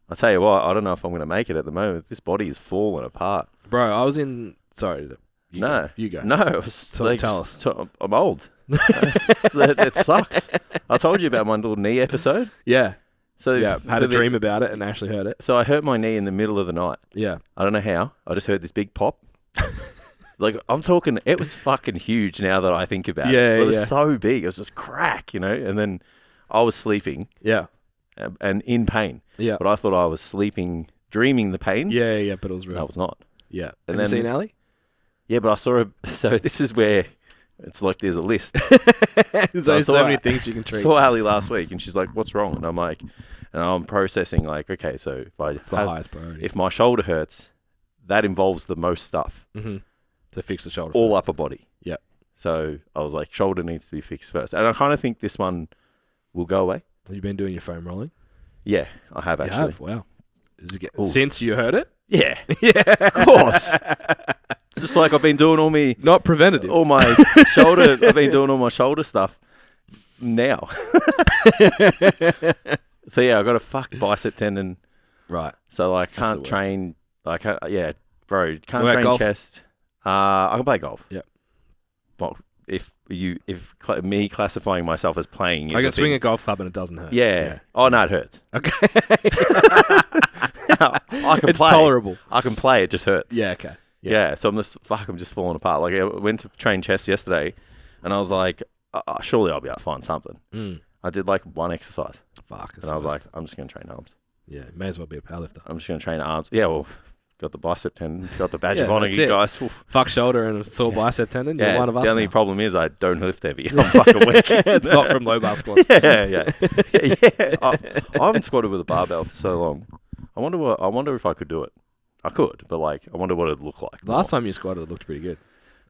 I'll tell you what, I don't know if I'm going to make it at the moment. This body is falling apart. Bro, I was in... Sorry. You go. No. Tell us. I'm old. It sucks. I told you about my little knee episode. Yeah. So had a dream about it and actually heard it. So I hurt my knee in the middle of the night. Yeah. I don't know how. I just heard this big pop. Like, I'm talking, it was fucking huge now that I think about it. It was so big. It was just crack, And then I was sleeping. Yeah. And in pain. Yeah. But I thought I was sleeping, dreaming the pain. Yeah, but it was real. No, it was not. Yeah. Have you seen Ali? Yeah, but I saw so this is where it's like there's a list. There's so many things you can treat. I saw Ali last week and she's like, what's wrong? And I'm like, and I'm processing like, okay, so it's the highest priority. If my shoulder hurts, that involves the most stuff. Mm-hmm. To fix the shoulder all first. Upper body. Yeah. So I was like, shoulder needs to be fixed first. And I kind of think this one will go away. Have you been doing your foam rolling? Yeah, I have actually. You have? Wow. Since you heard it? Yeah. Yeah. Of course. It's just like I've been doing not preventative. All my shoulder. I've been doing all my shoulder stuff now. So yeah, I got a fucked bicep tendon. Right. So I can't train. I can't. Yeah, bro. Can't train golf? Chest. I can play golf. Yeah. Well, if me classifying myself as playing, I can swing a golf club and it doesn't hurt. Yeah. Oh no, it hurts. Okay. I can it's play. Tolerable. I can play. It just hurts. Yeah. Okay. Yeah. So I'm just falling apart. Like I went to train chest yesterday, and I was like, surely I'll be able to find something. Mm. I did like one exercise. Fuck. And I was like, I'm just going to train arms. Yeah. May as well be a powerlifter. I'm just going to train arms. Yeah. Well. Got the bicep tendon, got the badge of honor, you guys. Fuck shoulder and a sore bicep tendon. You're one of us. The only problem is I don't lift heavy. I'm fucking weak. It's not from low bar squats. Yeah. I haven't squatted with a barbell for so long. I wonder if I could do it. I could, but like, I wonder what it'd look like. Last time you squatted, it looked pretty good.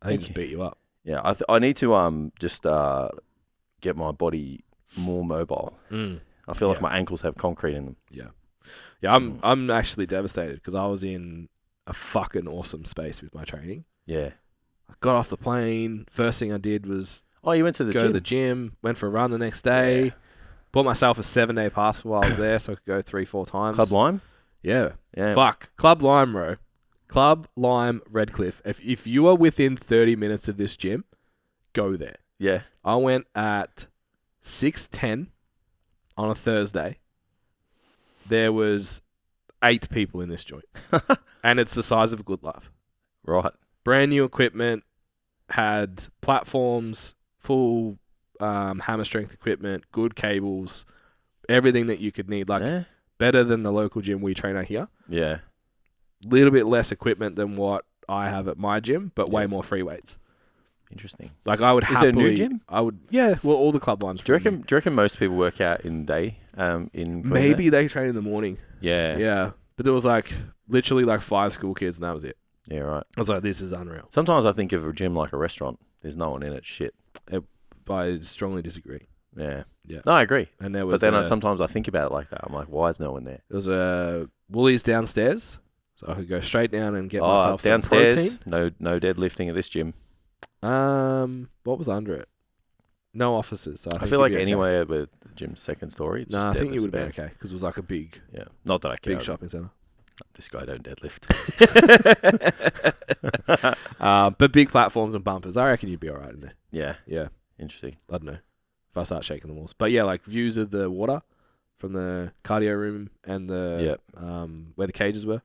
I think it just beat you up. Yeah, I need to just get my body more mobile. I feel like my ankles have concrete in them. Yeah. Yeah, I'm actually devastated because I was in a fucking awesome space with my training. Yeah. I got off the plane. First thing I did was you went to go to the gym, went for a run the next day, bought myself a 7-day pass while I was there so I could go 3-4 times. Club Lime? Yeah. Fuck. Club Lime, bro. Club Lime, Redcliffe. If you are within 30 minutes of this gym, go there. Yeah. I went at 6:10 on a Thursday. There was 8 people in this joint. And it's the size of a Good Life. Right. Brand new equipment, had platforms, full hammer strength equipment, good cables, everything that you could need. Like, better than the local gym we train at here. Yeah. Little bit less equipment than what I have at my gym, but way more free weights. Interesting. Like, I would happily... Is there a new gym? Well, all the club lines. Do you reckon most people work out in the day? Maybe they train in the morning. Yeah. Yeah. But there was literally 5 school kids and that was it. Yeah, right. I was like, this is unreal. Sometimes I think of a gym like a restaurant. There's no one in it. Shit. I strongly disagree. Yeah. Yeah. No, I agree. And there was but then sometimes I think about it like that. I'm like, why is no one there? There was a Woolies downstairs, so I could go straight down and get myself downstairs, some protein. No deadlifting at this gym. What was under it? No offices. So I feel like anywhere with the gym's second story. No, I think you would have been okay because it was like a big, not that I care. Big shopping centre. This guy don't deadlift. But big platforms and bumpers. I reckon you'd be all right in there. Yeah. Yeah. Interesting. I don't know if I start shaking the walls. But yeah, like views of the water from the cardio room and the where the cages were.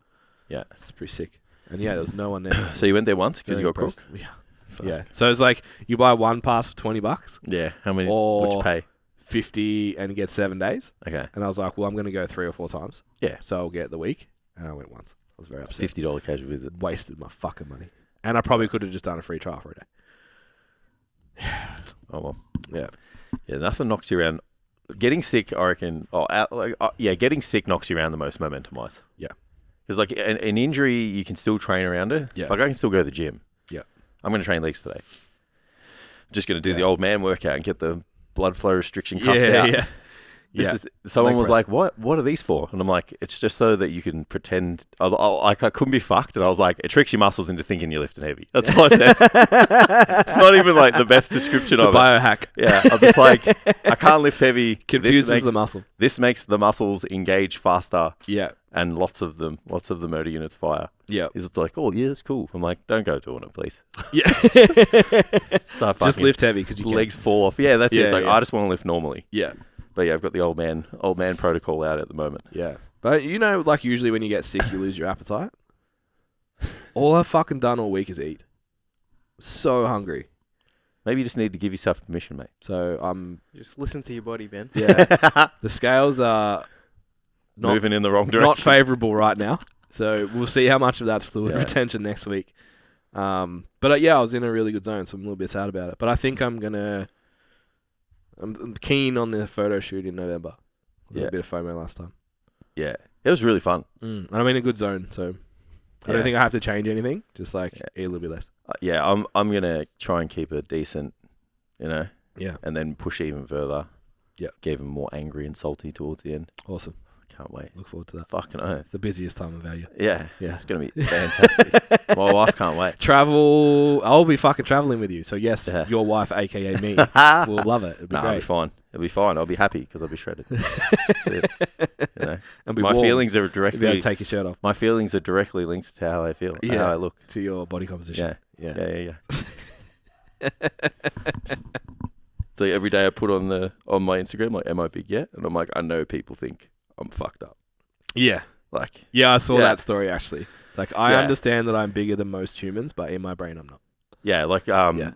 Yeah. It's pretty sick. And yeah, there was no one there. So you went there once because you got cooked? Yeah. Fuck. Yeah. So it's like you buy one pass for $20. Yeah. How many would you pay? 50 and get 7 days. Okay. And I was like, well, I'm going to go 3 or 4 times. Yeah. So I'll get the week. And I went once. I was very upset. $50 casual visit. Wasted my fucking money. And I probably could have just done a free trial for a day. Oh, well. Yeah. Yeah, nothing knocks you around. Getting sick, I reckon. Getting sick knocks you around the most momentum-wise. Yeah. Because, like, an injury, you can still train around it. Yeah. Like, I can still go to the gym. Yeah. I'm going to train legs today. I'm just going to do the old man workout and get the blood flow restriction cuffs out. Yeah. Someone was like, "What are these for?" And I'm like, "It's just so that you can pretend." I couldn't be fucked, and I was like, "It tricks your muscles into thinking you're lifting heavy." That's all I said. It's not even like the best description of biohack. it. Yeah, I'm just like, I can't lift heavy. Confuses the muscle. This makes the muscles engage faster. Yeah, and lots of the motor units fire. Yeah, it's like, oh yeah, it's cool. I'm like, don't go doing it, please. Yeah, just lift heavy because your legs fall off. Yeah, that's it. It's like I just want to lift normally. Yeah. But yeah, I've got the old man protocol out at the moment. Yeah. But you know, like usually when you get sick, you lose your appetite. All I've fucking done all week is eat. So hungry. Maybe you just need to give yourself permission, mate. So just listen to your body, Ben. Yeah. The scales are moving in the wrong direction. Not favourable right now. So we'll see how much of that's fluid retention next week. But I was in a really good zone, so I'm a little bit sad about it. But I think I'm keen on the photo shoot in November. A little bit of FOMO last time. Yeah. It was really fun. And I'm in a good zone, so I don't think I have to change anything. Just eat a little bit less. I'm going to try and keep it decent, Yeah. And then push even further. Yeah. Get even more angry and salty towards the end. Awesome. Can't wait. Look forward to that. Fucking oath. The busiest time of our year. Yeah. It's going to be fantastic. My wife can't wait. Travel. I'll be fucking traveling with you. So yes, your wife, a.k.a. me, will love it. It'll be great. It'll be fine. It'll be fine. I'll be happy because I'll be shredded. That's it. And be my warm. feelings are directly... You'll be able to take your shirt off. My feelings are directly linked to how I feel. How I look. To your body composition. Yeah. So every day I put on my Instagram, like, am I big yet? And I'm like, I know people think I'm fucked up. Yeah. I saw that story actually. Like, I understand that I'm bigger than most humans, but in my brain I'm not. Yeah,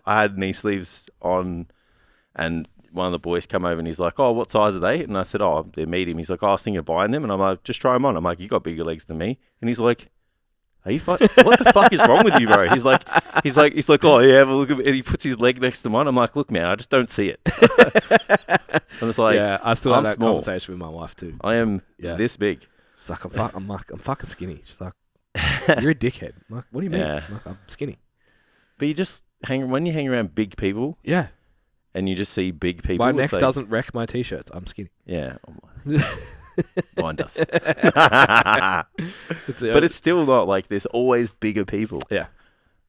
I had knee sleeves on, and one of the boys come over and he's like, oh, what size are they? And I said, oh, they're medium. He's like, oh, I was thinking of buying them. And I'm like, just try them on. I'm like, you got bigger legs than me. And he's like, are you what the fuck is wrong with you, bro? He's like, oh yeah, have a look at it. And he puts his leg next to mine. I'm like, look, man, I just don't see it. I'm just like, I still have that conversation with my wife too. I am this big. She's like, I'm fucking skinny. She's like, you're a dickhead. I'm like, what do you mean? I'm like, I'm skinny. But you just when you hang around big people, and you just see big people. My neck doesn't wreck my t-shirts. I'm skinny. Yeah. Mine does. But it's still not like there's always bigger people. Yeah.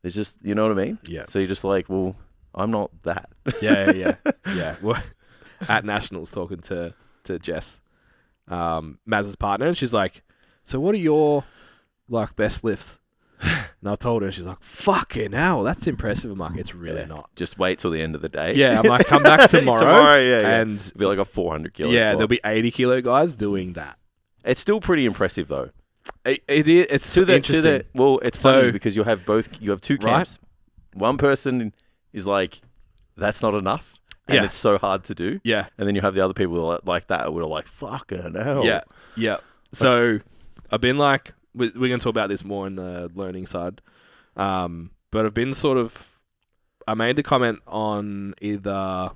There's just, you know what I mean? Yeah. So you're just like, well, I'm not that. Yeah. Well, at Nationals talking to Jess, Maz's partner, and she's like, so what are your best lifts? And I told her, she's like, fucking hell, that's impressive. I'm like, it's really not. Just wait till the end of the day. Yeah, I'm like, come back tomorrow. And it'll be like a 400 kilo squat. there'll be 80 kilo guys doing that. It's still pretty impressive though. It is. It's interesting. It's funny because you have two camps. Right? One person is like, that's not enough. And it's so hard to do. Yeah. And then you have the other people like that who are like, fucking hell. Yeah. So I've been like, we're going to talk about this more in the learning side. But I've been I made the comment on either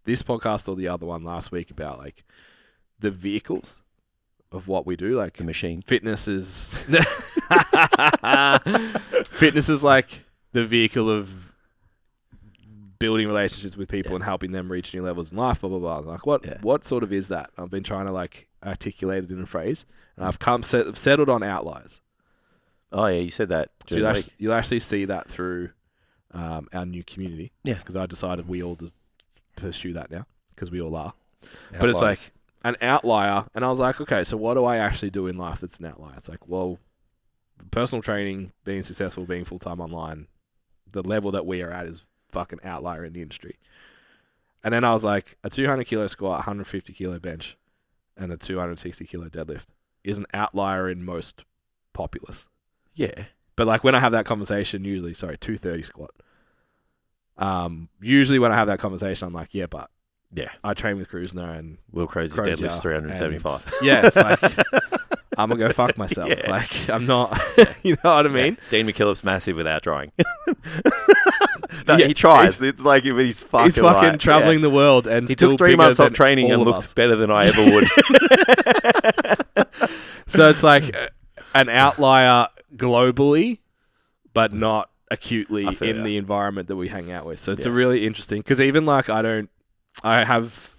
this podcast or the other one last week about like the vehicles of what we do. Like the machine. Fitness is like the vehicle of building relationships with people and helping them reach new levels in life, blah, blah, blah. I'm like, what sort of is that? I've been trying to like articulate it in a phrase, and I've settled on outliers. Oh yeah, you said that. So you'll actually see that through our new community. Yeah. Because I decided we all pursue that now, because we all are. Outliers. But it's like an outlier, and I was like, okay, so what do I actually do in life that's an outlier? It's like, well, personal training, being successful, being full-time online, the level that we are at is fucking outlier in the industry. And then I was like, a 200 kilo squat, 150 kilo bench, and a 260 kilo deadlift is an outlier in most populace. Yeah. But like when I have that conversation, 230 squat. Usually when I have that conversation, I'm like, but I train with Kruzner and Will Crazy deadlifts 375. Yeah, it's like I'm gonna go fuck myself. Yeah. Like I'm not, you know what I mean? Yeah. Dean McKillop's massive without drawing. He tries. He's fucking right. traveling the world, and he took 3 months off training and looked better than I ever would. So it's like an outlier globally, but not acutely in the environment that we hang out with. So it's a really interesting, because even like I have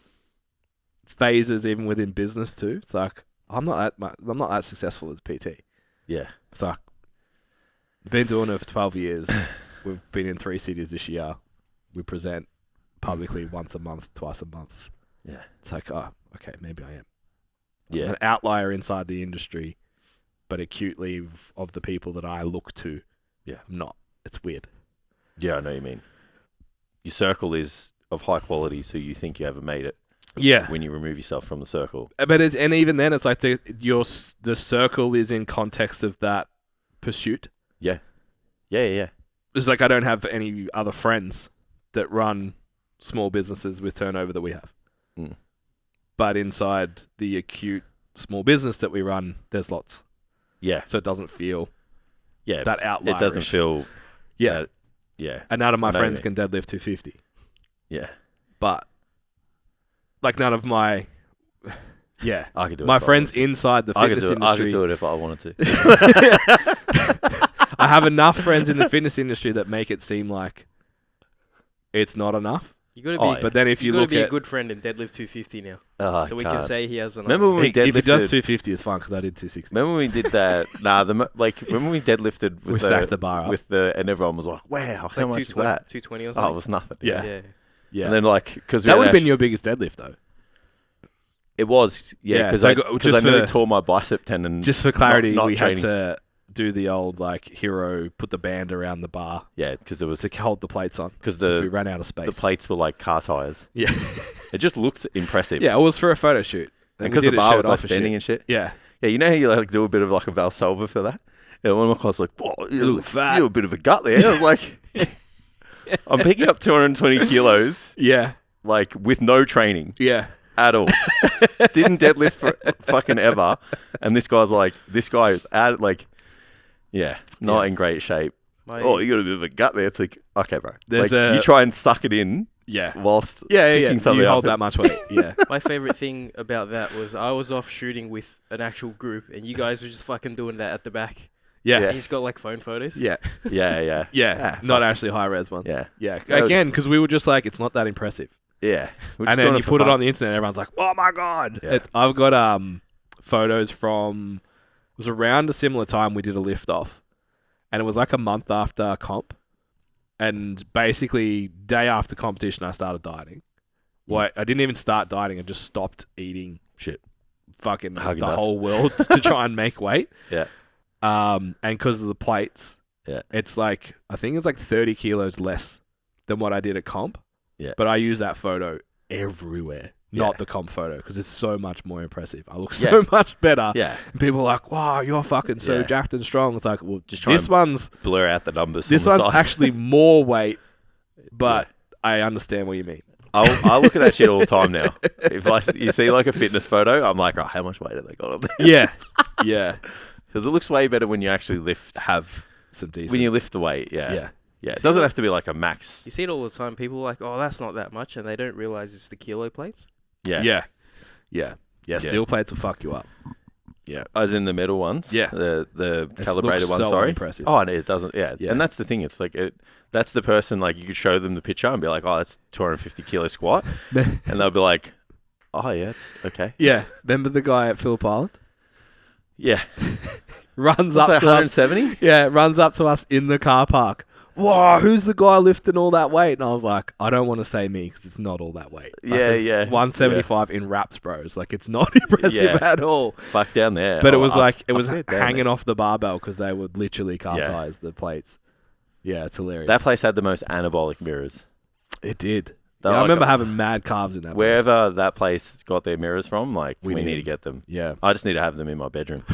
phases even within business too. It's like I'm not that successful as PT. Yeah. It's like I've been doing it for 12 years. We've been in 3 cities this year. We present publicly once a month, twice a month. Yeah. It's like, oh, okay, maybe I am. Yeah. I'm an outlier inside the industry, but acutely of the people that I look to. Yeah. I'm not. It's weird. Yeah, I know what you mean. Your circle is of high quality, so you think you haven't made it. Yeah. When you remove yourself from the circle. But and even then, it's like the circle is in context of that pursuit. Yeah. Yeah. It's like I don't have any other friends that run small businesses with turnover that we have. Mm. But inside the acute small business that we run, there's lots. Yeah. So it doesn't feel that outlier. It doesn't feel... Yeah. Yeah. And none of my friends can deadlift 250. Yeah. But like none of my... Yeah. I could do it. My friends inside the fitness industry... I could do it if I wanted to. I have enough friends in the fitness industry that make it seem like it's not enough. You got to be, but then if you look be at a good friend and deadlift 250 now, so we can't. can say he has enough. Remember when we deadlifted? If he does 250, it's fine because I did 260. Remember when we did that? Remember when we deadlifted with stacked the bar up and everyone was like, "Wow, how much is that?" 220 or something. Oh, it was nothing. Yeah. And then because that would have been your biggest deadlift though. It was, because I nearly tore my bicep tendon. Just for clarity, not we training. had to do the old like hero, put the band around the bar. Yeah, because it was to hold the plates on. Because we ran out of space. The plates were like car tires. Yeah, it just looked impressive. Yeah, it was for a photo shoot. And because the bar was like bending and shit. Yeah, you know how you like do a bit of like a Valsalva for that. Yeah, one of my class was like, "Whoa, you look fat. You have a bit of a gut there." I was like, "I'm picking up 220 kilos." Yeah, like with no training. Yeah. At all. Didn't deadlift for fucking ever. And this guy's like, not in great shape. You got a bit of a gut there. It's like, okay, bro. You try and suck it in. Yeah. Whilst picking something you up. hold that much weight. Yeah. My favorite thing about that was I was off shooting with an actual group and you guys were just fucking doing that at the back. Yeah. He's got like phone photos. Yeah. Yeah. Not actually high res ones. Yeah. Yeah. Again, because we were just like, it's not that impressive. Yeah. And then you put it on the internet and everyone's like, oh my God. Yeah. I've got photos from, it was around a similar time we did a lift off. And it was like a month after comp. And basically, day after competition, I started dieting. Well, I didn't even start dieting. I just stopped eating shit. Fucking the whole world to try and make weight. Yeah. And because of the plates, it's like, I think it's like 30 kilos less than what I did at comp. Yeah. But I use that photo everywhere, not the comp photo, because it's so much more impressive. I look so much better. Yeah. And people are like, wow, you're fucking so jacked and strong. It's like, well, just this one's blur out the numbers. This one's actually more weight, but I understand what you mean. I look at that shit all the time now. If you see like a fitness photo, I'm like, oh, how much weight have they got on there? Yeah. Yeah. Because it looks way better when you actually have some decent. When you lift the weight, Yeah, it See doesn't have to be like a max. You see it all the time. People are like, oh, that's not that much, and they don't realize it's the kilo plates. Yeah. Steel plates will fuck you up. Yeah. As in the metal ones? Yeah. The calibrated ones, so sorry. Impressive. Oh, no, it doesn't. Yeah. And that's the thing. It's like, that's the person, like, you could show them the picture and be like, oh, that's 250 kilo squat. And they'll be like, oh, yeah, it's okay. Yeah. Remember the guy at Phillip Island? Yeah. Runs up to 170? us. Yeah, runs up to us in the car park. Whoa, who's the guy lifting all that weight? And I was like, I don't want to say me because it's not all that weight. Like, Yeah. 175 in wraps, bro. It's like, it's not impressive at all. Fuck down there. But it was hanging off the barbell because they would literally car size the plates. Yeah, it's hilarious. That place had the most anabolic mirrors. It did. I remember having mad calves in that place. Wherever that place got their mirrors from, like, we need to get them. Yeah. I just need to have them in my bedroom.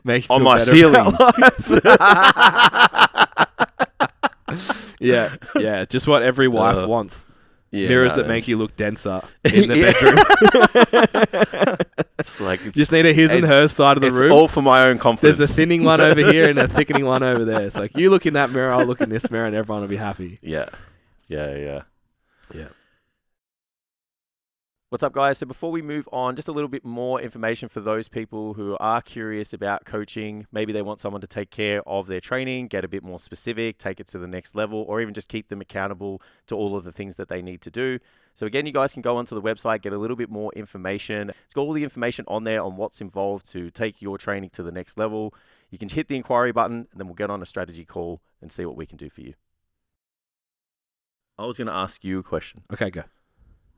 Make you on feel my better ceiling. Yeah. Just what every wife wants. Yeah, mirrors that make you look denser in the bedroom. It's like just need a his and her side of the room. It's all for my own confidence. There's a thinning one over here and a thickening one over there. It's like, you look in that mirror, I'll look in this mirror, and everyone will be happy. Yeah. Yeah. What's up, guys? So before we move on, just a little bit more information for those people who are curious about coaching. Maybe they want someone to take care of their training, get a bit more specific, take it to the next level, or even just keep them accountable to all of the things that they need to do. So again, you guys can go onto the website, get a little bit more information. It's got all the information on there on what's involved to take your training to the next level. You can hit the inquiry button, and then we'll get on a strategy call and see what we can do for you. I was going to ask you a question. Okay, go.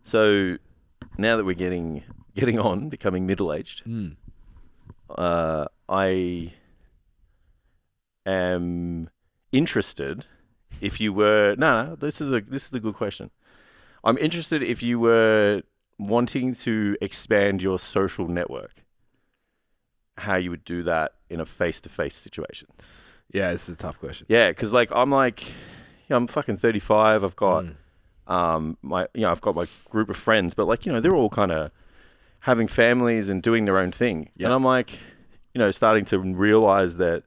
So now that we're getting on, becoming middle-aged, I am interested if you were... No, this is a good question. I'm interested if you were wanting to expand your social network, how you would do that in a face-to-face situation. Yeah, this is a tough question. Yeah, because I'm fucking 35. I've got I've got my group of friends, but they're all kind of having families and doing their own thing. Yep. And I'm like, starting to realize that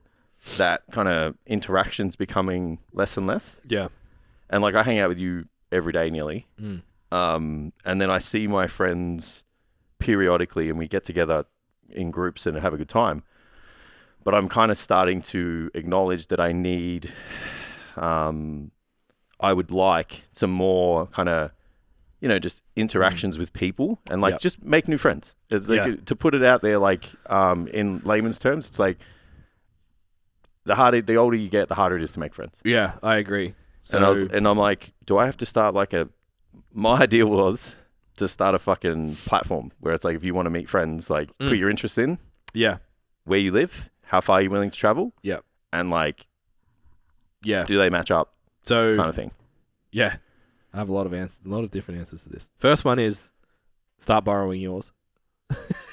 kind of interaction's becoming less and less. Yeah. And I hang out with you every day nearly. And then I see my friends periodically and we get together in groups and have a good time. But I'm kind of starting to acknowledge that I need... I would like some more kind of, just interactions with people and just make new friends. To put it out there, in layman's terms, it's like the older you get, the harder it is to make friends. Yeah, I agree. So and I'm like, do I have to start my idea was to start a fucking platform where it's like, if you want to meet friends, put your interests in. Yeah. Where you live, how far you're willing to travel. Yeah. And do they match up? So kind of thing. Yeah. I have a lot of different answers to this. First one is start borrowing yours.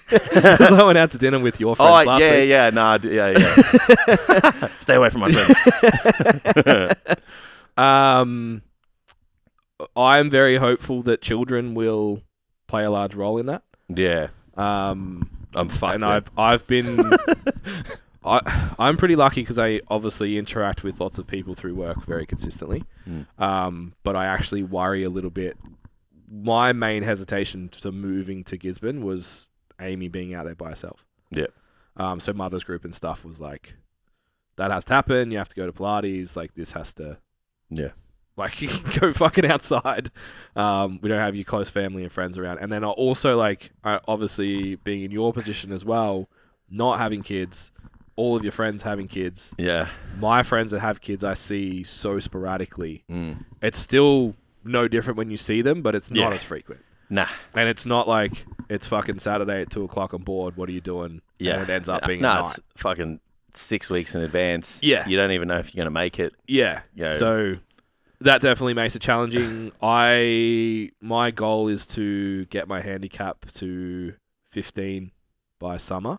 Because I went out to dinner with your friends last week. Yeah. Nah, yeah. Stay away from my friends. I'm very hopeful that children will play a large role in that. Yeah. I'm fucked. And I've been... I'm pretty lucky because I obviously interact with lots of people through work very consistently. But I actually worry a little bit. My main hesitation to moving to Gisborne was Amy being out there by herself. Yeah. So mother's group and stuff was that has to happen. You have to go to Pilates. This has to... Yeah. You can go fucking outside. We don't have your close family and friends around. And then I also obviously being in your position as well, not having kids... all of your friends having kids. Yeah. My friends that have kids, I see so sporadically. It's still no different when you see them, but it's not as frequent. Nah. And it's not it's fucking Saturday at 2:00, I'm bored. What are you doing? Yeah. And it ends up being at night. It's fucking 6 weeks in advance. Yeah. You don't even know if you're going to make it. Yeah. So that definitely makes it challenging. My goal is to get my handicap to 15 by summer.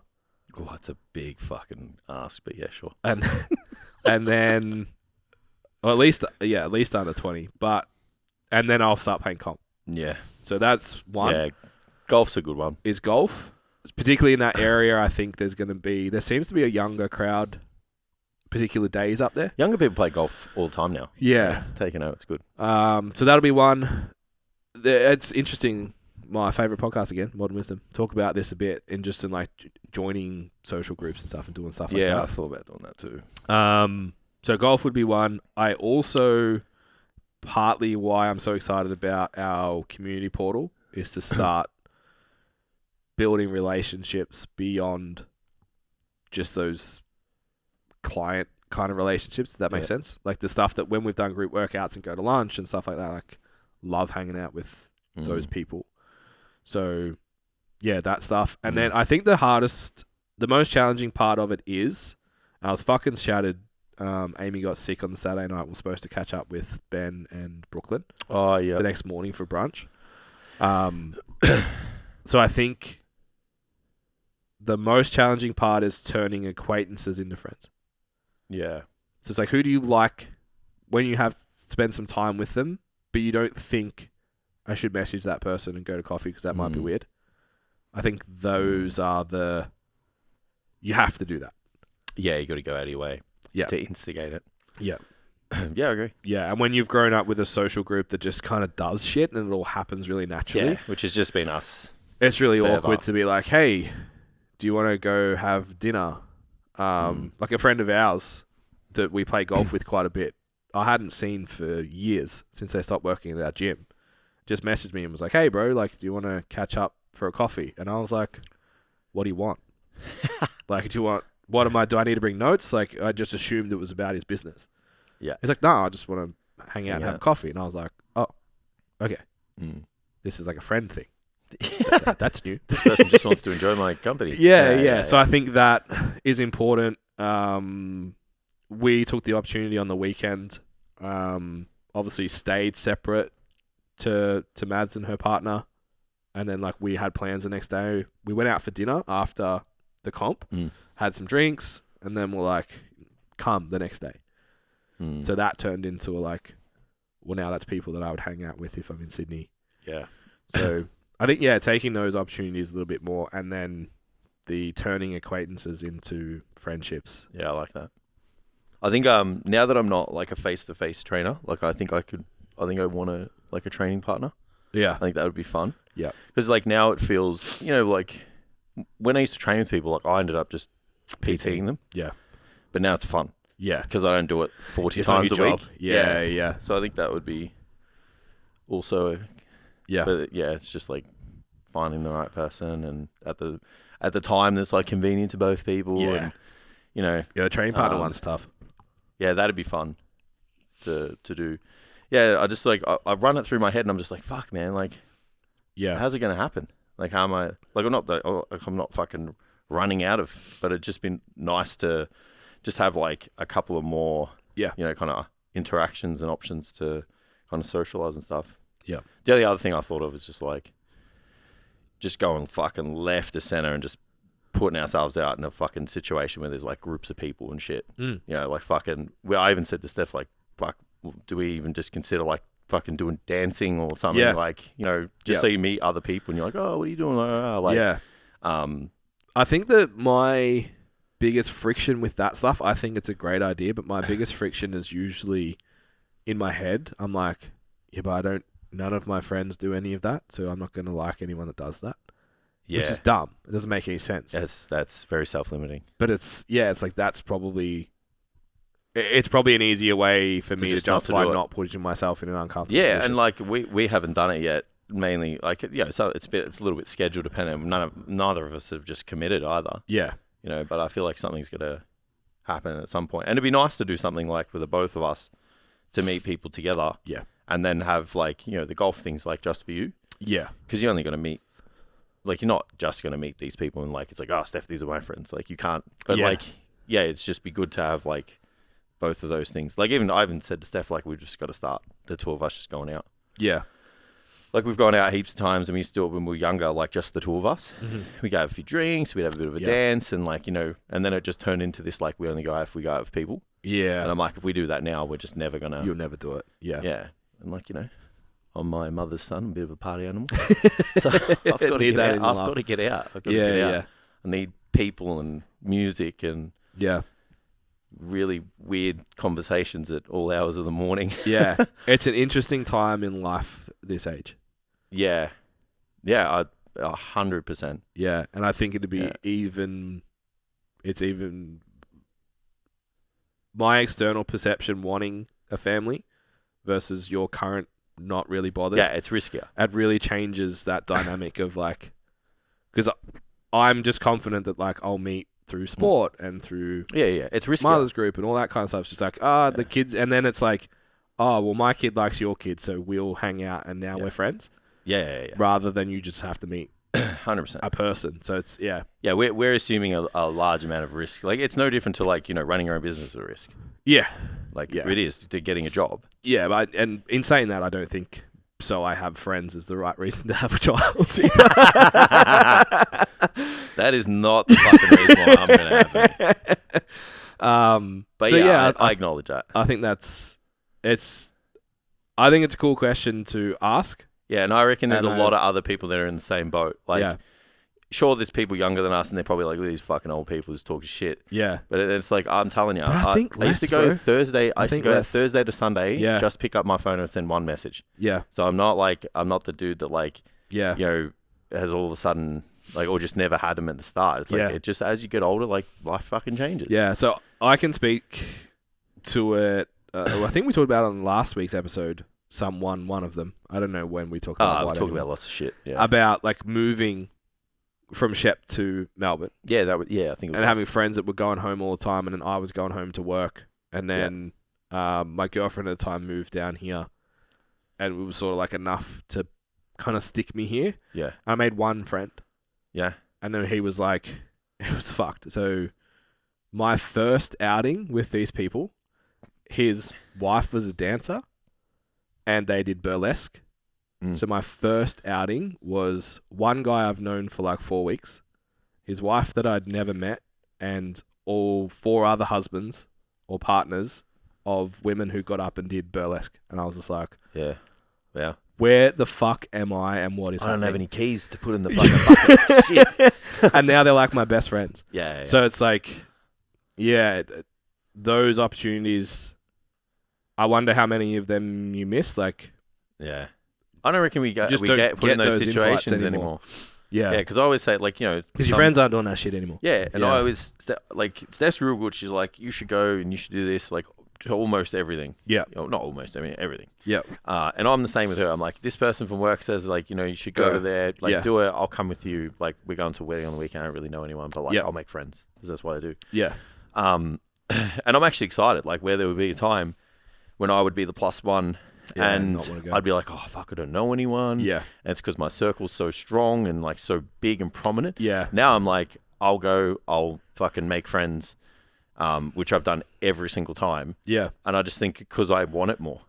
Oh, that's a big fucking ask, but yeah, sure. And then, or at least under 20. And then I'll start playing comp. Yeah. So that's one. Yeah, golf's a good one. Is golf, particularly in that area. I think there seems to be a younger crowd, particular days up there. Younger people play golf all the time now. Yeah, it's taken out. It's good. So that'll be one. It's interesting. my favourite podcast again, Modern Wisdom. Talk about this a bit in like joining social groups and stuff and doing stuff like that. Yeah, I thought about doing that too. So golf would be one. I also, partly why I'm so excited about our community portal is to start building relationships beyond just those client kind of relationships. Does that make sense? Like the stuff that when we've done group workouts and go to lunch and stuff like that, like love hanging out with those people. So yeah, that stuff. And then I think the most challenging part of it is, I was fucking shattered. Amy got sick on the Saturday night. We're supposed to catch up with Ben and Brooklyn. Oh yeah. The next morning for brunch. So I think the most challenging part is turning acquaintances into friends. Yeah. So it's like, who do you like when you have spend some time with them, but you don't think I should message that person and go to coffee because that might be weird. I think those are you have to do that. Yeah, you got to go out of your way to instigate it. Yeah. Yeah, I agree. Yeah, and when you've grown up with a social group that just kind of does shit and it all happens really naturally. Yeah, which has just been us. It's really awkward to be like, hey, do you want to go have dinner? Like a friend of ours that we play golf with quite a bit, I hadn't seen for years since they stopped working at our gym, just messaged me and was like, hey, bro, like, do you want to catch up for a coffee? And I was like, what do you want? Like, do I need to bring notes? Like, I just assumed it was about his business. Yeah. He's like, no, I just want to hang out and have coffee. And I was like, oh, okay. This is like a friend thing. That's new. This person just wants to enjoy my company. Yeah. So I think that is important. We took the opportunity on the weekend, obviously stayed separate to Mads and her partner. And then like we had plans the next day. We went out for dinner after the comp, had some drinks, and then we're like, come the next day. So that turned into like, well, now that's people that I would hang out with if I'm in Sydney. Yeah. So I think, taking those opportunities a little bit more, and then the turning acquaintances into friendships. Yeah, I like that. I think now that I'm not like a face-to-face trainer, like I think I want a training partner. Yeah. I think that would be fun. Yeah. Because like now it feels, like when I used to train with people, like I ended up just PTing them. Yeah. But now it's fun. Yeah. Because I don't do it 40 times a week. Yeah. So I think that would be also... Yeah. But yeah, it's just like finding the right person, and at the time that's like convenient to both people. Yeah. And, the training partner one's tough. Yeah, that'd be fun to do. Yeah, I just like I run it through my head and I'm just like, fuck, man, like, how's it gonna happen? Like, how am I? Like, I'm not fucking running out of. But it'd just been nice to just have like a couple of more, kind of interactions and options to kind of socialize and stuff. Yeah. The only other thing I thought of is just like, just going fucking left to center and just putting ourselves out in a fucking situation where there's like groups of people and shit. Like fucking. Well, I even said to Steph, like, fuck, do we even just consider like fucking doing dancing or something? Yeah. Like, just so you meet other people and you're like, oh, what are you doing? I think that my biggest friction with that stuff, I think it's a great idea, but my biggest friction is usually in my head. I'm like, yeah, but none of my friends do any of that, so I'm not going to like anyone that does that. Yeah. Which is dumb. It doesn't make any sense. That's very self-limiting. But it's like that's probably... It's probably an easier way for me to justify not putting myself in an uncomfortable position. And like we haven't done it yet. Mainly, like so it's a little bit schedule dependent. Neither of us have just committed either. Yeah, but I feel like something's gonna happen at some point, and it'd be nice to do something like with the both of us to meet people together. Yeah, and then have like the golf things like just for you. Yeah, because you're only gonna meet. Like, you're not just gonna meet these people and like it's like, oh, Steph, these are my friends. Like, you can't. But it's just be good to have like both of those things. Like, I even said to Steph, like, we've just got to start the two of us just going out. Yeah. Like, we've gone out heaps of times, and we still, when we were younger, like, just the two of us. Mm-hmm. We'd go have a few drinks, we'd have a bit of a dance, and, like, and then it just turned into this, like, we only go out if we go out with people. Yeah. And I'm like, if we do that now, we're just never going to... You'll never do it. Yeah. Yeah. And, like, I'm my mother's son, I'm a bit of a party animal. So I've got to get out. I've got to get out. I need people and music and... Yeah. Really weird conversations at all hours of the morning. Yeah. It's an interesting time in life this age. Yeah. Yeah, 100%. Yeah, and I think it'd be even my external perception wanting a family versus your current not really bothered. Yeah, it's riskier. It really changes that dynamic of like, because I'm just confident that like I'll meet through sport and through it's riskier. Mother's group and all that kind of stuff. It's just like the kids, and then it's like, oh well, my kid likes your kid, so we'll hang out, and now we're friends. Yeah. Rather than you just have to meet 100% a person. So it's Yeah, we're assuming a large amount of risk. Like it's no different to like running your own business is a risk. Yeah. Like it is to getting a job. Yeah, but and in saying that, I don't think so. I have friends is the right reason to have a child. That is not the fucking reason why I'm going to have it. But so I acknowledge that. I think I think it's a cool question to ask. Yeah, and I reckon there's a lot of other people that are in the same boat. Like, sure, there's people younger than us, and they're probably like, these fucking old people just talking shit. Yeah. But it's like, I'm telling you, I used to go Thursday. I used to go Thursday to Sunday, just pick up my phone and send one message. Yeah. So I'm not the dude that like, has all of a sudden like, or just never had them at the start. It's like, it just, as you get older, like life fucking changes. Yeah. So I can speak to it. I think we talked about it on last week's episode. One of them. I don't know when we talk about. We talk about lots of shit. Yeah. About like moving from Shep to Melbourne. Yeah, I think. It was having friends that were going home all the time, and then I was going home to work, and then my girlfriend at the time moved down here, and it was sort of like enough to kind of stick me here. Yeah. I made one friend. Yeah. And then he was like, it was fucked. So my first outing with these people, his wife was a dancer. And they did burlesque. So my first outing was one guy I've known for like 4 weeks, his wife that I'd never met, and all 4 other husbands or partners of women who got up and did burlesque. And I was just like, yeah. Where the fuck am I and what is happening? I don't have any keys to put in the fucking bucket. Shit. And now they're like my best friends. Yeah. So it's like, those opportunities... I wonder how many of them you miss. Like, I don't reckon we get put in those situations anymore. Yeah, because I always say like because your friends aren't doing that shit anymore. Yeah, and I always like Steph's real good. She's like, you should go and you should do this like to almost everything. Yeah, not almost. I mean everything. Yeah, and I'm the same with her. I'm like, this person from work says like you should go to there. Like do it. I'll come with you. Like we're going to a wedding on the weekend. I don't really know anyone, but like I'll make friends because that's what I do. Yeah. And I'm actually excited. Like where there would be a time when I would be the plus one and I'd be like, oh, fuck, I don't know anyone. Yeah. And it's because my circle's so strong and like so big and prominent. Yeah. Now I'm like, I'll fucking make friends, which I've done every single time. Yeah. And I just think because I want it more.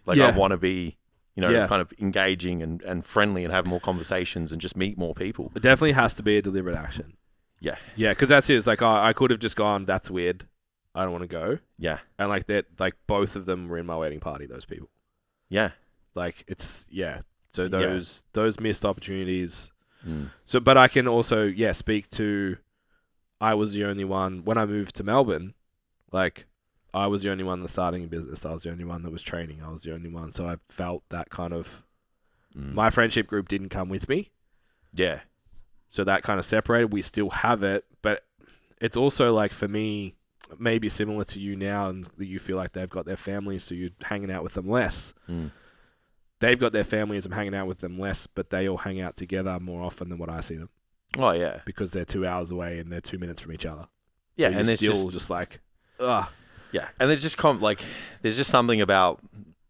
Like I want to be, kind of engaging and friendly and have more conversations and just meet more people. It definitely has to be a deliberate action. Yeah. Yeah, because that's it. It's like, I could have just gone, that's weird. I don't want to go. Yeah. And like that, like both of them were in my wedding party, those people. Yeah. Like it's, So those missed opportunities. So, but I can also, speak to, I was the only one, when I moved to Melbourne, like I was the only one that's starting a business. I was the only one that was training. I was the only one. So I felt that kind of, my friendship group didn't come with me. Yeah. So that kind of separated. We still have it, but it's also like for me, maybe similar to you now, and you feel like they've got their families, so you're hanging out with them less. They've got their families, I'm hanging out with them less, but they all hang out together more often than what I see them. Oh, yeah. Because they're 2 hours away and they're 2 minutes from each other. Yeah, so and it's still just like, ugh. Yeah, and there's just there's just something about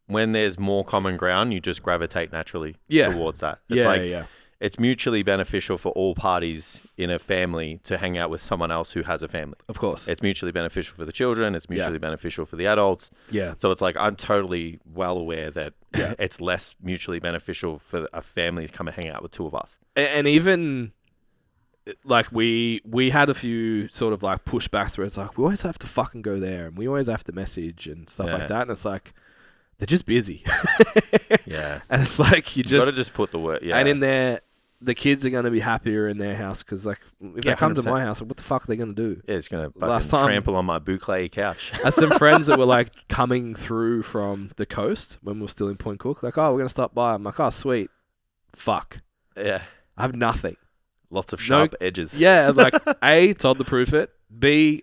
when there's more common ground, you just gravitate naturally towards that. It's it's mutually beneficial for all parties in a family to hang out with someone else who has a family. Of course. It's mutually beneficial for the children. It's mutually beneficial for the adults. Yeah. So it's like, I'm totally well aware that it's less mutually beneficial for a family to come and hang out with 2 of us. And even like we had a few sort of like pushbacks where it's like, we always have to fucking go there and we always have to message and stuff like that. And it's like, they're just busy. Yeah. And it's like, you've got to just put the word, And in there, the kids are going to be happier in their house because, like, if they come 100%. To my house, what the fuck are they going to do? Yeah, it's going to trample on my boucle couch. I had some friends that were, like, coming through from the coast when we were still in Point Cook. Like, oh, we're going to stop by. I'm like, oh, sweet. Fuck. Yeah. I have nothing. Lots of sharp edges. Yeah, like A, toddler proof it. B,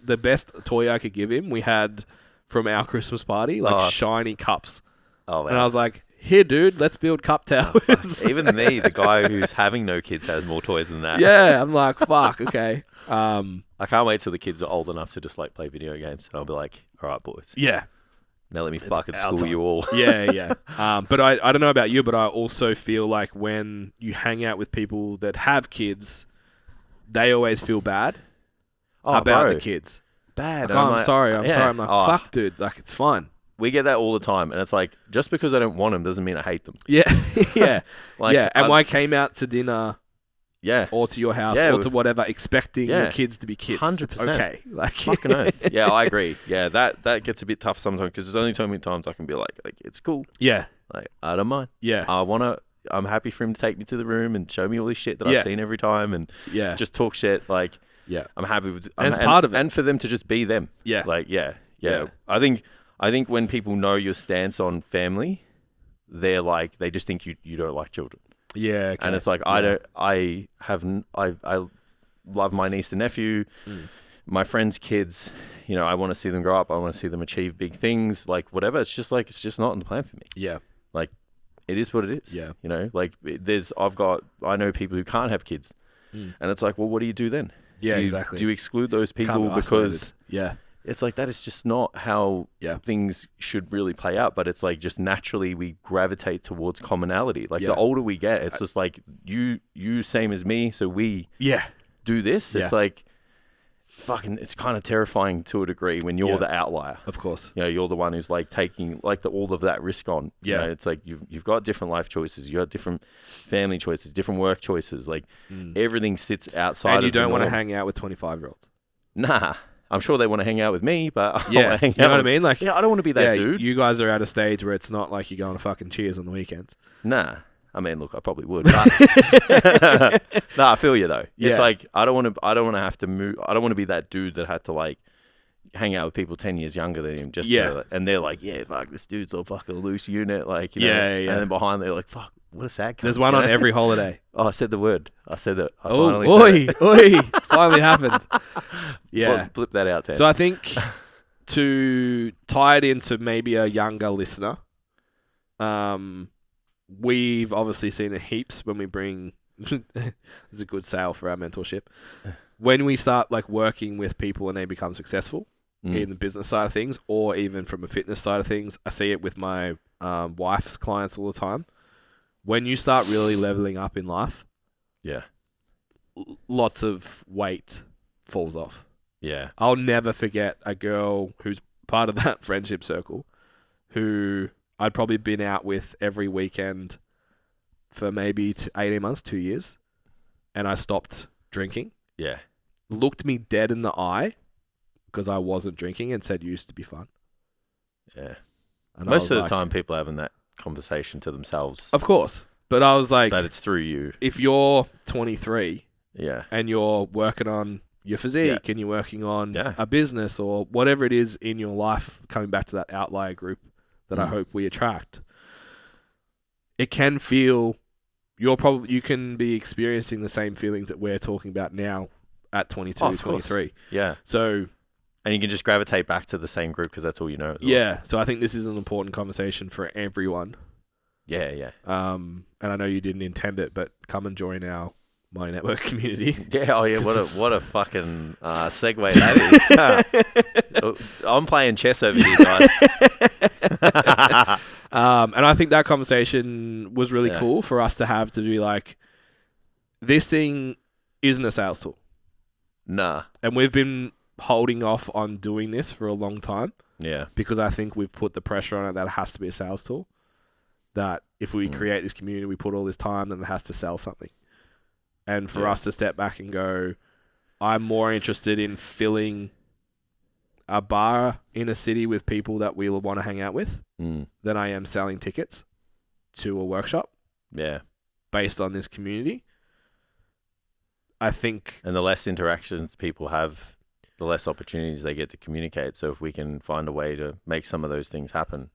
the best toy I could give him, we had from our Christmas party, like shiny cups. Oh, wow. And I was like, here, dude, let's build cup towers. Even me, the guy who's having no kids, has more toys than that. Yeah, I'm like, fuck, okay. I can't wait till the kids are old enough to just like play video games. And I'll be like, all right, boys. Yeah. Now let me fucking school you all. Yeah. But I don't know about you, but I also feel like when you hang out with people that have kids, they always feel bad about the kids. Bad. Like, I'm sorry. I'm like, fuck, dude. Like, it's fine. We get that all the time. And it's like, just because I don't want them doesn't mean I hate them. Yeah. Yeah. And I came out to dinner... Yeah. Or to your house, or to whatever, expecting your kids to be kids. 100%. Okay. Like, fucking oath. Yeah, I agree. Yeah, that gets a bit tough sometimes because there's only so many times I can be like, it's cool. Yeah. Like, I don't mind. Yeah. I'm happy for him to take me to the room and show me all this shit that I've seen every time and just talk shit. Like, I'm happy with and it's part of it. And for them to just be them. Yeah. Like, yeah. I think when people know your stance on family, they're like, they just think you don't like children. Yeah, okay. And it's like I love my niece and nephew, my friends' kids. You know, I want to see them grow up. I want to see them achieve big things. Like whatever. It's just not in the plan for me. Yeah, like it is what it is. Yeah, you know, like I know people who can't have kids, and it's like, well, what do you do then? Yeah, exactly. Do you exclude those people because yeah. It's like that is just not how things should really play out. But it's like just naturally we gravitate towards commonality. Like the older we get, it's just like you same as me, so we do this. It's like fucking. It's kind of terrifying to a degree when you're the outlier. Of course, you know you're the one who's like taking like all of that risk on. Yeah, you know, it's like you've got different life choices. You got different family choices, different work choices. Like everything sits outside. And you don't want to hang out with 25-year-olds. Nah. I'm sure they want to hang out with me, but I want to hang out. You know what I mean? Like, I don't want to be that dude. You guys are at a stage where it's not like you're going to fucking Cheers on the weekends. Nah. I mean, look, I probably would. But I feel you though. Yeah. It's like I don't want to have to move. I don't want to be that dude that had to like hang out with people 10 years younger than him and they're like, yeah, fuck, this dude's a fucking loose unit, like, you know. And then behind they're like, fuck, what a sad cunt. There's one on every holiday. Oh, I said the word. I said it. Oi, finally happened. Yeah. Blip that out, Ted. So I think to tie it into maybe a younger listener, we've obviously seen it heaps when we bring, there's a good sale for our mentorship. When we start like working with people and they become successful in the business side of things, or even from a fitness side of things, I see it with my wife's clients all the time. When you start really leveling up in life, lots of weight falls off. Yeah. I'll never forget a girl who's part of that friendship circle who I'd probably been out with every weekend for maybe 18 months, 2 years, and I stopped drinking. Yeah. Looked me dead in the eye because I wasn't drinking and said, used to be fun. Yeah. And most of the time people are having that conversation to themselves. Of course. But I was like... But it's through you. If you're 23 and you're working on your physique and you're working on a business or whatever it is in your life, coming back to that outlier group that I hope we attract, it can feel... You can be experiencing the same feelings that we're talking about now at 22, 23. Yeah. So... And you can just gravitate back to the same group because that's all you know. Yeah. So I think this is an important conversation for everyone. Yeah. And I know you didn't intend it, but come and join our My Network community. Yeah. Oh yeah. What a fucking segue that is. I'm playing chess over here, guys. And I think that conversation was really cool for us to have, to be like, this thing isn't a sales tool. Nah. And we've been holding off on doing this for a long time. Yeah. Because I think we've put the pressure on it that it has to be a sales tool. That if we create this community, we put all this time, then it has to sell something. And for us to step back and go, I'm more interested in filling a bar in a city with people that we will want to hang out with than I am selling tickets to a workshop. Yeah. Based on this community. I think... And the less interactions people have, the less opportunities they get to communicate. So if we can find a way to make some of those things happen,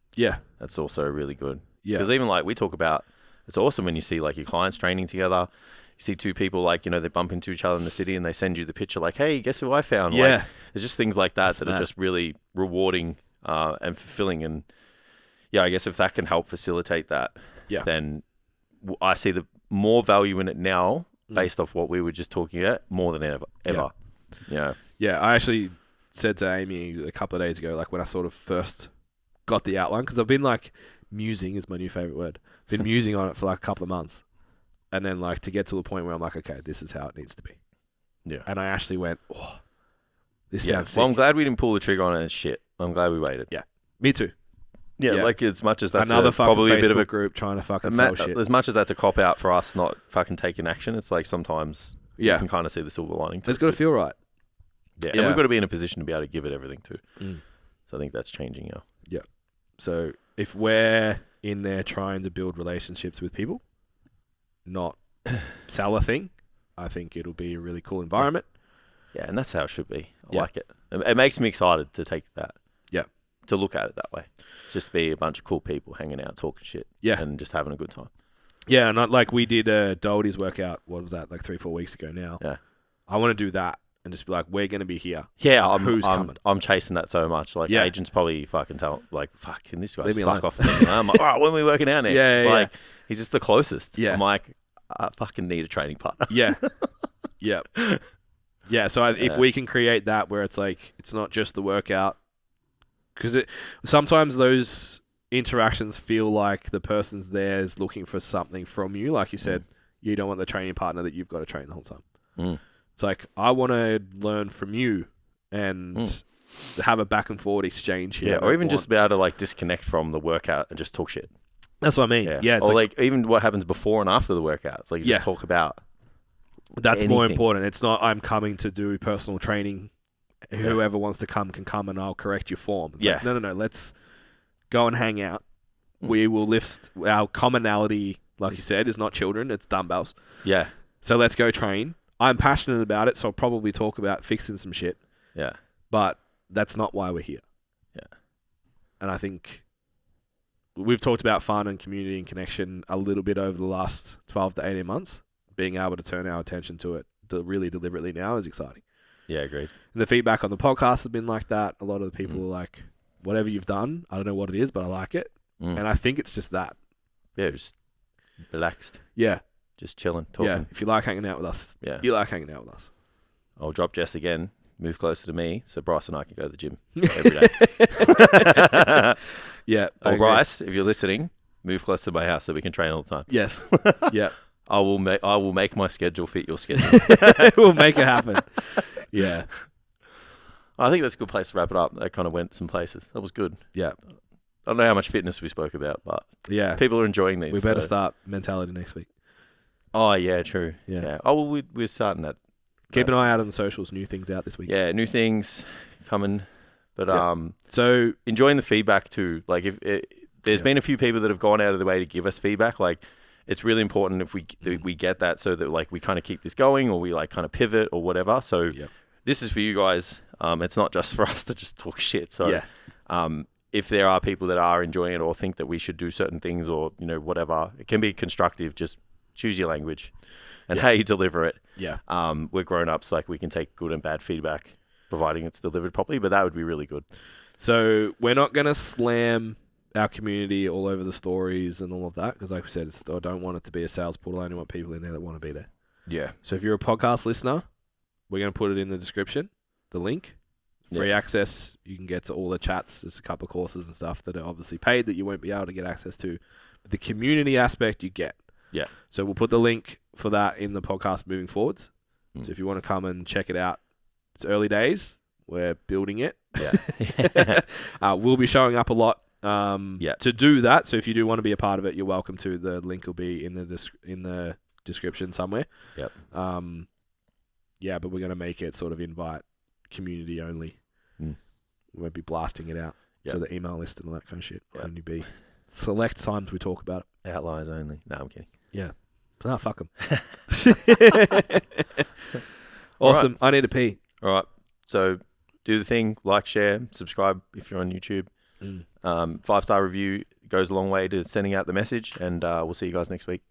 that's also really good. Yeah. Because even like we talk about it's awesome when you see like your clients training together. You see two people like, they bump into each other in the city and they send you the picture like, hey, guess who I found? Yeah. Like, there's just things like that are just really rewarding and fulfilling. And yeah, I guess if that can help facilitate that, then I see the more value in it now based off what we were just talking about more than ever. Yeah. Yeah, I actually said to Amy a couple of days ago, like when I sort of first got the outline, because I've been like, musing is my new favorite word. Been musing on it for like a couple of months. And then like to get to a point where I'm like, okay, this is how it needs to be. Yeah. And I actually went, this sounds sick. Well, I'm glad we didn't pull the trigger on it as shit. I'm glad we waited. Yeah. Me too. Yeah, like as much as that's another probably Facebook a bit of a group trying to fucking sell shit. As much as that's a cop out for us not fucking taking action, it's like sometimes you can kind of see the silver lining. It's got to feel right. Yeah, and we've got to be in a position to be able to give it everything too. So I think that's changing now. Yeah. So if we're in there trying to build relationships with people, not sell a thing, I think it'll be a really cool environment. Yeah, and that's how it should be. I like it. It makes me excited to take that. Yeah. To look at it that way. Just be a bunch of cool people hanging out, talking shit. Yeah. And just having a good time. Yeah, and like we did a Doherty's workout, what was that, like 3-4 weeks ago now. Yeah. I want to do that and just be like, we're going to be here. Yeah, who's coming? I'm chasing that so much. Like, agents probably fucking tell, like, fucking this guy's fuck off. I'm like, all right, when are we working out next? Yeah, like, he's just the closest. Yeah. I'm like, I fucking need a training partner. Yeah. Yeah. Yeah, so if we can create that where it's like, it's not just the workout, because sometimes those interactions feel like the person's there is looking for something from you. Like you said, you don't want the training partner that you've got to train the whole time. It's like, I want to learn from you and have a back and forward exchange here. Yeah, or even just be able to like disconnect from the workout and just talk shit. That's what I mean. Yeah, or like even what happens before and after the workout. It's like you just talk about that's anything. More important. It's not I'm coming to do personal training. Whoever wants to come can come and I'll correct your form. It's like, no. Let's go and hang out. We will lift our commonality, like you said, is not children, it's dumbbells. Yeah. So let's go train. I'm passionate about it, so I'll probably talk about fixing some shit. Yeah. But that's not why we're here. Yeah. And I think we've talked about fun and community and connection a little bit over the last 12 to 18 months. Being able to turn our attention to it really deliberately now is exciting. Yeah, agreed. And the feedback on the podcast has been like that. A lot of the people are like, whatever you've done, I don't know what it is, but I like it. And I think it's just that. Yeah, just relaxed. Yeah. Just chilling, talking. Yeah, if you like hanging out with us, you like hanging out with us. I'll drop Jess again, move closer to me, so Bryce and I can go to the gym every day. Yeah. Or Bryce, if you're listening, move close to my house so we can train all the time. Yes. Yeah. I will make my schedule fit your schedule. We'll make it happen. Yeah. I think that's a good place to wrap it up. That kind of went some places. That was good. Yeah. I don't know how much fitness we spoke about, but people are enjoying these. We better start mentality next week. Oh, yeah, true. Yeah. Oh, well, we're starting that. Keep an eye out on the socials. New things out this week. Yeah, new things coming. But so enjoying the feedback too. Like if there's been a few people that have gone out of the way to give us feedback. Like it's really important if we get that so that like we kind of keep this going or we like kind of pivot or whatever. So this is for you guys. It's not just for us to just talk shit. So if there are people that are enjoying it or think that we should do certain things or whatever, it can be constructive. Just choose your language and how you deliver it. Yeah. We're grown-ups, like we can take good and bad feedback, providing it's delivered properly, but that would be really good. So we're not going to slam our community all over the stories and all of that, because like we said, I don't want it to be a sales portal. I only want people in there that want to be there. Yeah. So if you're a podcast listener, we're going to put it in the description, the link. Free access. You can get to all the chats. There's a couple of courses and stuff that are obviously paid that you won't be able to get access to. But the community aspect you get. Yeah. So we'll put the link for that in the podcast moving forwards. So if you want to come and check it out, it's early days. We're building it. Yeah. We'll be showing up a lot to do that. So if you do want to be a part of it, you're welcome to. The link will be in the description somewhere. Yep. But we're going to make it sort of invite community only. We won't be blasting it out to the email list and all that kind of shit. It'll only be select times we talk about it. Outliers only. No, I'm kidding. Yeah. No, fuck them. Awesome. Right. I need to pee. All right. So do the thing. Like, share, subscribe if you're on YouTube. 5-star review goes a long way to sending out the message, and we'll see you guys next week.